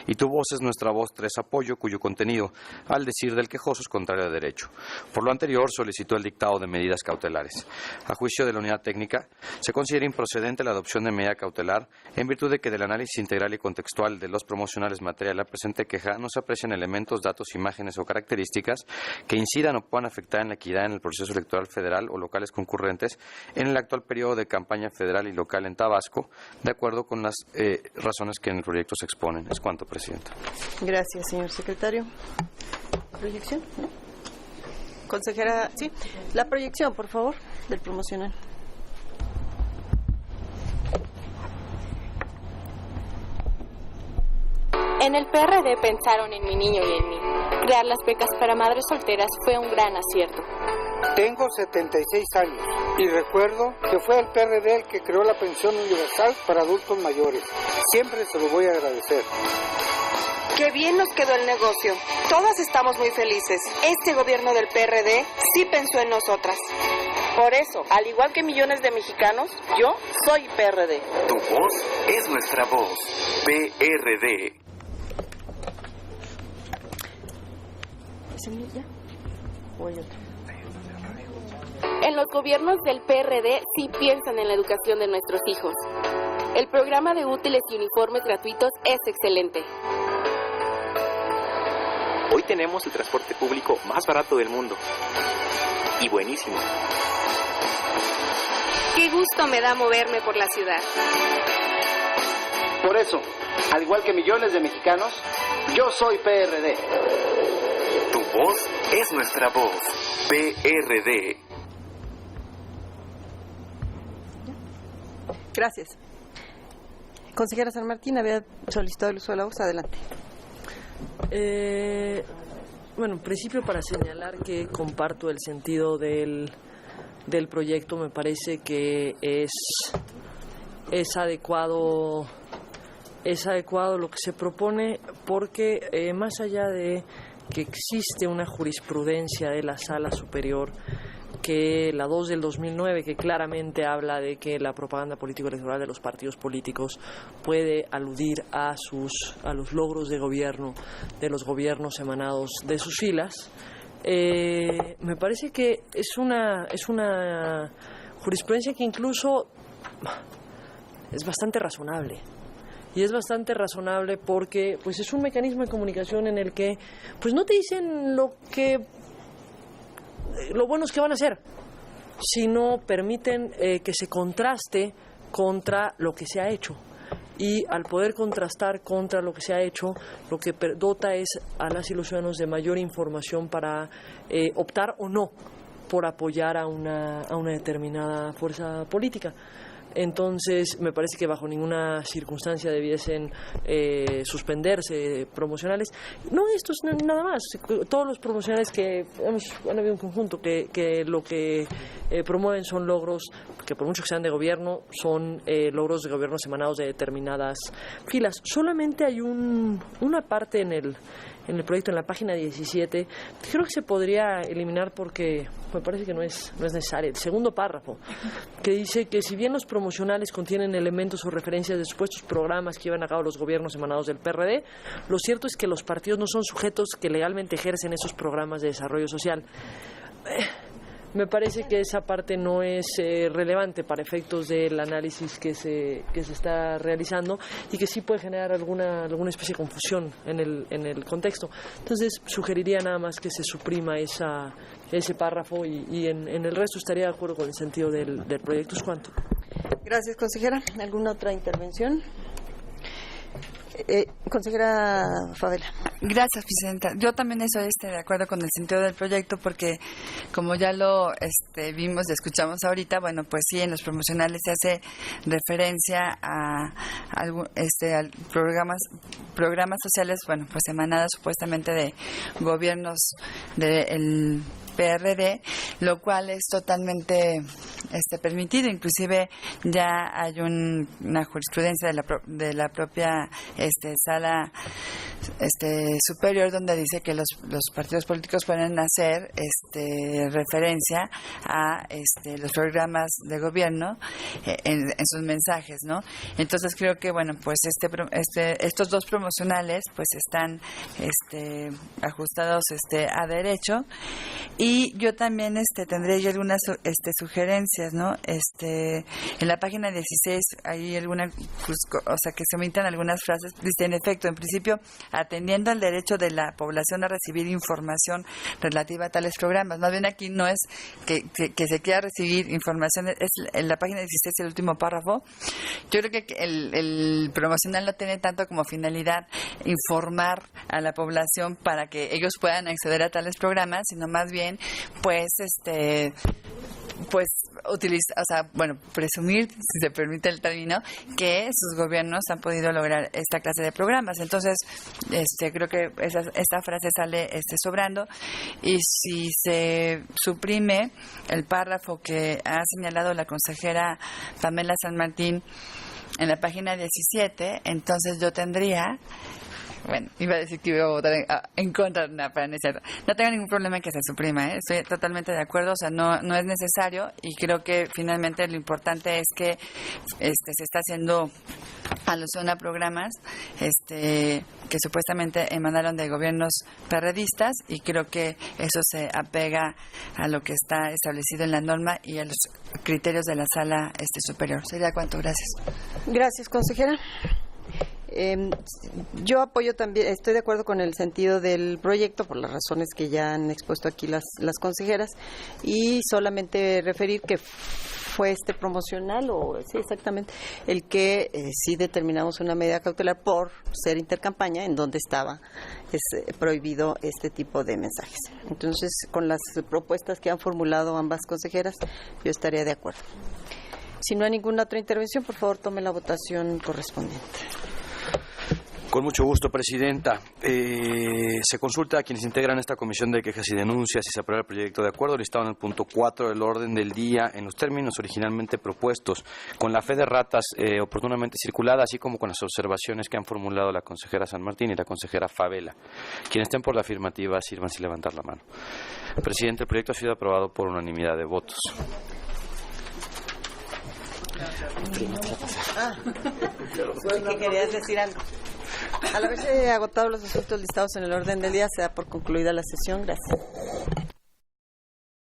y Tu voz es nuestra voz 3 Apoyo, cuyo contenido, al decir del quejoso, es contrario a derecho. Por lo anterior, solicitó el dictado de medidas cautelares. A juicio de la unidad técnica, se considera improcedente la adopción de medida cautelar en virtud de que del análisis integral y contextual de los promocionales materia de la presente queja no se aprecian elementos, datos, imágenes o características que incidan o puedan afectar en la equidad en el proceso electoral federal o locales concurrentes en el actual periodo de campaña federal y local en Tabasco, de acuerdo con las razones que en el proyecto se exponen. Es cuanto, Presidenta. Gracias, señor secretario. ¿Proyección? ¿No? Consejera, sí. La proyección, por favor, del promocional. En el PRD pensaron en mi niño y en mí. Crear las becas para madres solteras fue un gran acierto. Tengo 76 años y recuerdo que fue el PRD el que creó la pensión universal para adultos mayores. Siempre se lo voy a agradecer. Qué bien nos quedó el negocio. Todas estamos muy felices. Este gobierno del PRD sí pensó en nosotras. Por eso, al igual que millones de mexicanos, yo soy PRD. Tu voz es nuestra voz. PRD. ¿Es el ya? ¿O hay otro? En los gobiernos del PRD sí piensan en la educación de nuestros hijos. El programa de útiles y uniformes gratuitos es excelente. Hoy tenemos el transporte público más barato del mundo. Y buenísimo. Qué gusto me da moverme por la ciudad. Por eso, al igual que millones de mexicanos, yo soy PRD. Tu voz es nuestra voz. PRD. Gracias. Consejera San Martín, había solicitado el uso de la voz. Adelante. Bueno, en principio, para señalar que comparto el sentido del proyecto, me parece que es es adecuado lo que se propone, porque más allá de que existe una jurisprudencia de la Sala Superior, que la 2 del 2009, que claramente habla de que la propaganda político-electoral de los partidos políticos puede aludir a los logros de gobierno de los gobiernos emanados de sus filas, me parece que es una jurisprudencia que incluso es bastante razonable. Y es bastante razonable porque pues es un mecanismo de comunicación en el que pues no te dicen lo buenos que van a hacer, sino permiten que se contraste contra lo que se ha hecho. Y al poder contrastar contra lo que se ha hecho, lo que dota es a las y los ciudadanos de mayor información para optar o no por apoyar a una determinada fuerza política. Entonces, me parece que bajo ninguna circunstancia debiesen suspenderse promocionales. No estos, nada más. Todos los promocionales que han habido un conjunto que lo que promueven son logros que, por mucho que sean de gobierno, son logros de gobiernos emanados de determinadas filas. Solamente hay una parte en el proyecto, en la página 17, creo que se podría eliminar porque me parece que no es necesario. El segundo párrafo, que dice que si bien los promocionales contienen elementos o referencias de supuestos programas que llevan a cabo los gobiernos emanados del PRD, lo cierto es que los partidos no son sujetos que legalmente ejercen esos programas de desarrollo social. Me parece que esa parte no es relevante para efectos del análisis que se está realizando y que sí puede generar alguna especie de confusión en el contexto. Entonces, sugeriría nada más que se suprima ese párrafo y en el resto estaría de acuerdo con el sentido del proyecto. ¿Es cuánto? Gracias, consejera. ¿Alguna otra intervención? Consejera Favela. Gracias, presidenta. Yo también estoy de acuerdo con el sentido del proyecto porque, como ya lo vimos y escuchamos ahorita, bueno, pues sí, en los promocionales se hace referencia a programas sociales, bueno, pues emanados supuestamente de gobiernos del PRD, lo cual es totalmente permitido. Inclusive ya hay una jurisprudencia de la propia sala superior donde dice que los partidos políticos pueden hacer referencia a los programas de gobierno en sus mensajes, ¿no? Entonces creo que bueno, pues estos dos promocionales pues están ajustados a derecho. Y yo también tendré yo algunas sugerencias, ¿no? En la página 16 hay alguna, pues, o sea, que se omitan algunas frases. Dice, en efecto, en principio, atendiendo al derecho de la población a recibir información relativa a tales programas. Más bien aquí no es que se quiera recibir información, es en la página 16 el último párrafo. Yo creo que el promocional no tiene tanto como finalidad informar a la población para que ellos puedan acceder a tales programas, sino más bien presumir, si se permite el término, que sus gobiernos han podido lograr esta clase de programas. Entonces, creo que esta frase sale sobrando, y si se suprime el párrafo que ha señalado la consejera Pamela San Martín en la página 17, entonces yo tendría... Bueno, iba a decir que iba a votar en contra, para no ser. No tengo ningún problema en que se suprima, estoy totalmente de acuerdo, o sea, no es necesario, y creo que finalmente lo importante es que se está haciendo alusión a programas que supuestamente emanaron de gobiernos perredistas, y creo que eso se apega a lo que está establecido en la norma y a los criterios de la sala superior. Sería cuanto. Gracias. Gracias, consejera. Yo apoyo también, estoy de acuerdo con el sentido del proyecto por las razones que ya han expuesto aquí las consejeras, y solamente referir que fue promocional, o sí, exactamente, el que sí determinamos una medida cautelar por ser intercampaña en donde estaba prohibido este tipo de mensajes. Entonces, con las propuestas que han formulado ambas consejeras, yo estaría de acuerdo. Si no hay ninguna otra intervención, por favor, tome la votación correspondiente. Con mucho gusto, Presidenta. Se consulta a quienes integran esta comisión de quejas y denuncias y se aprueba el proyecto de acuerdo listado en el punto 4 del orden del día en los términos originalmente propuestos, con la fe de ratas oportunamente circulada, así como con las observaciones que han formulado la consejera San Martín y la consejera Favela. Quienes estén por la afirmativa, sirvan sin levantar la mano. Presidente, el proyecto ha sido aprobado por unanimidad de votos. ¿Qué querías decir algo? Al haberse agotado los asuntos listados en el orden del día, se da por concluida la sesión. Gracias.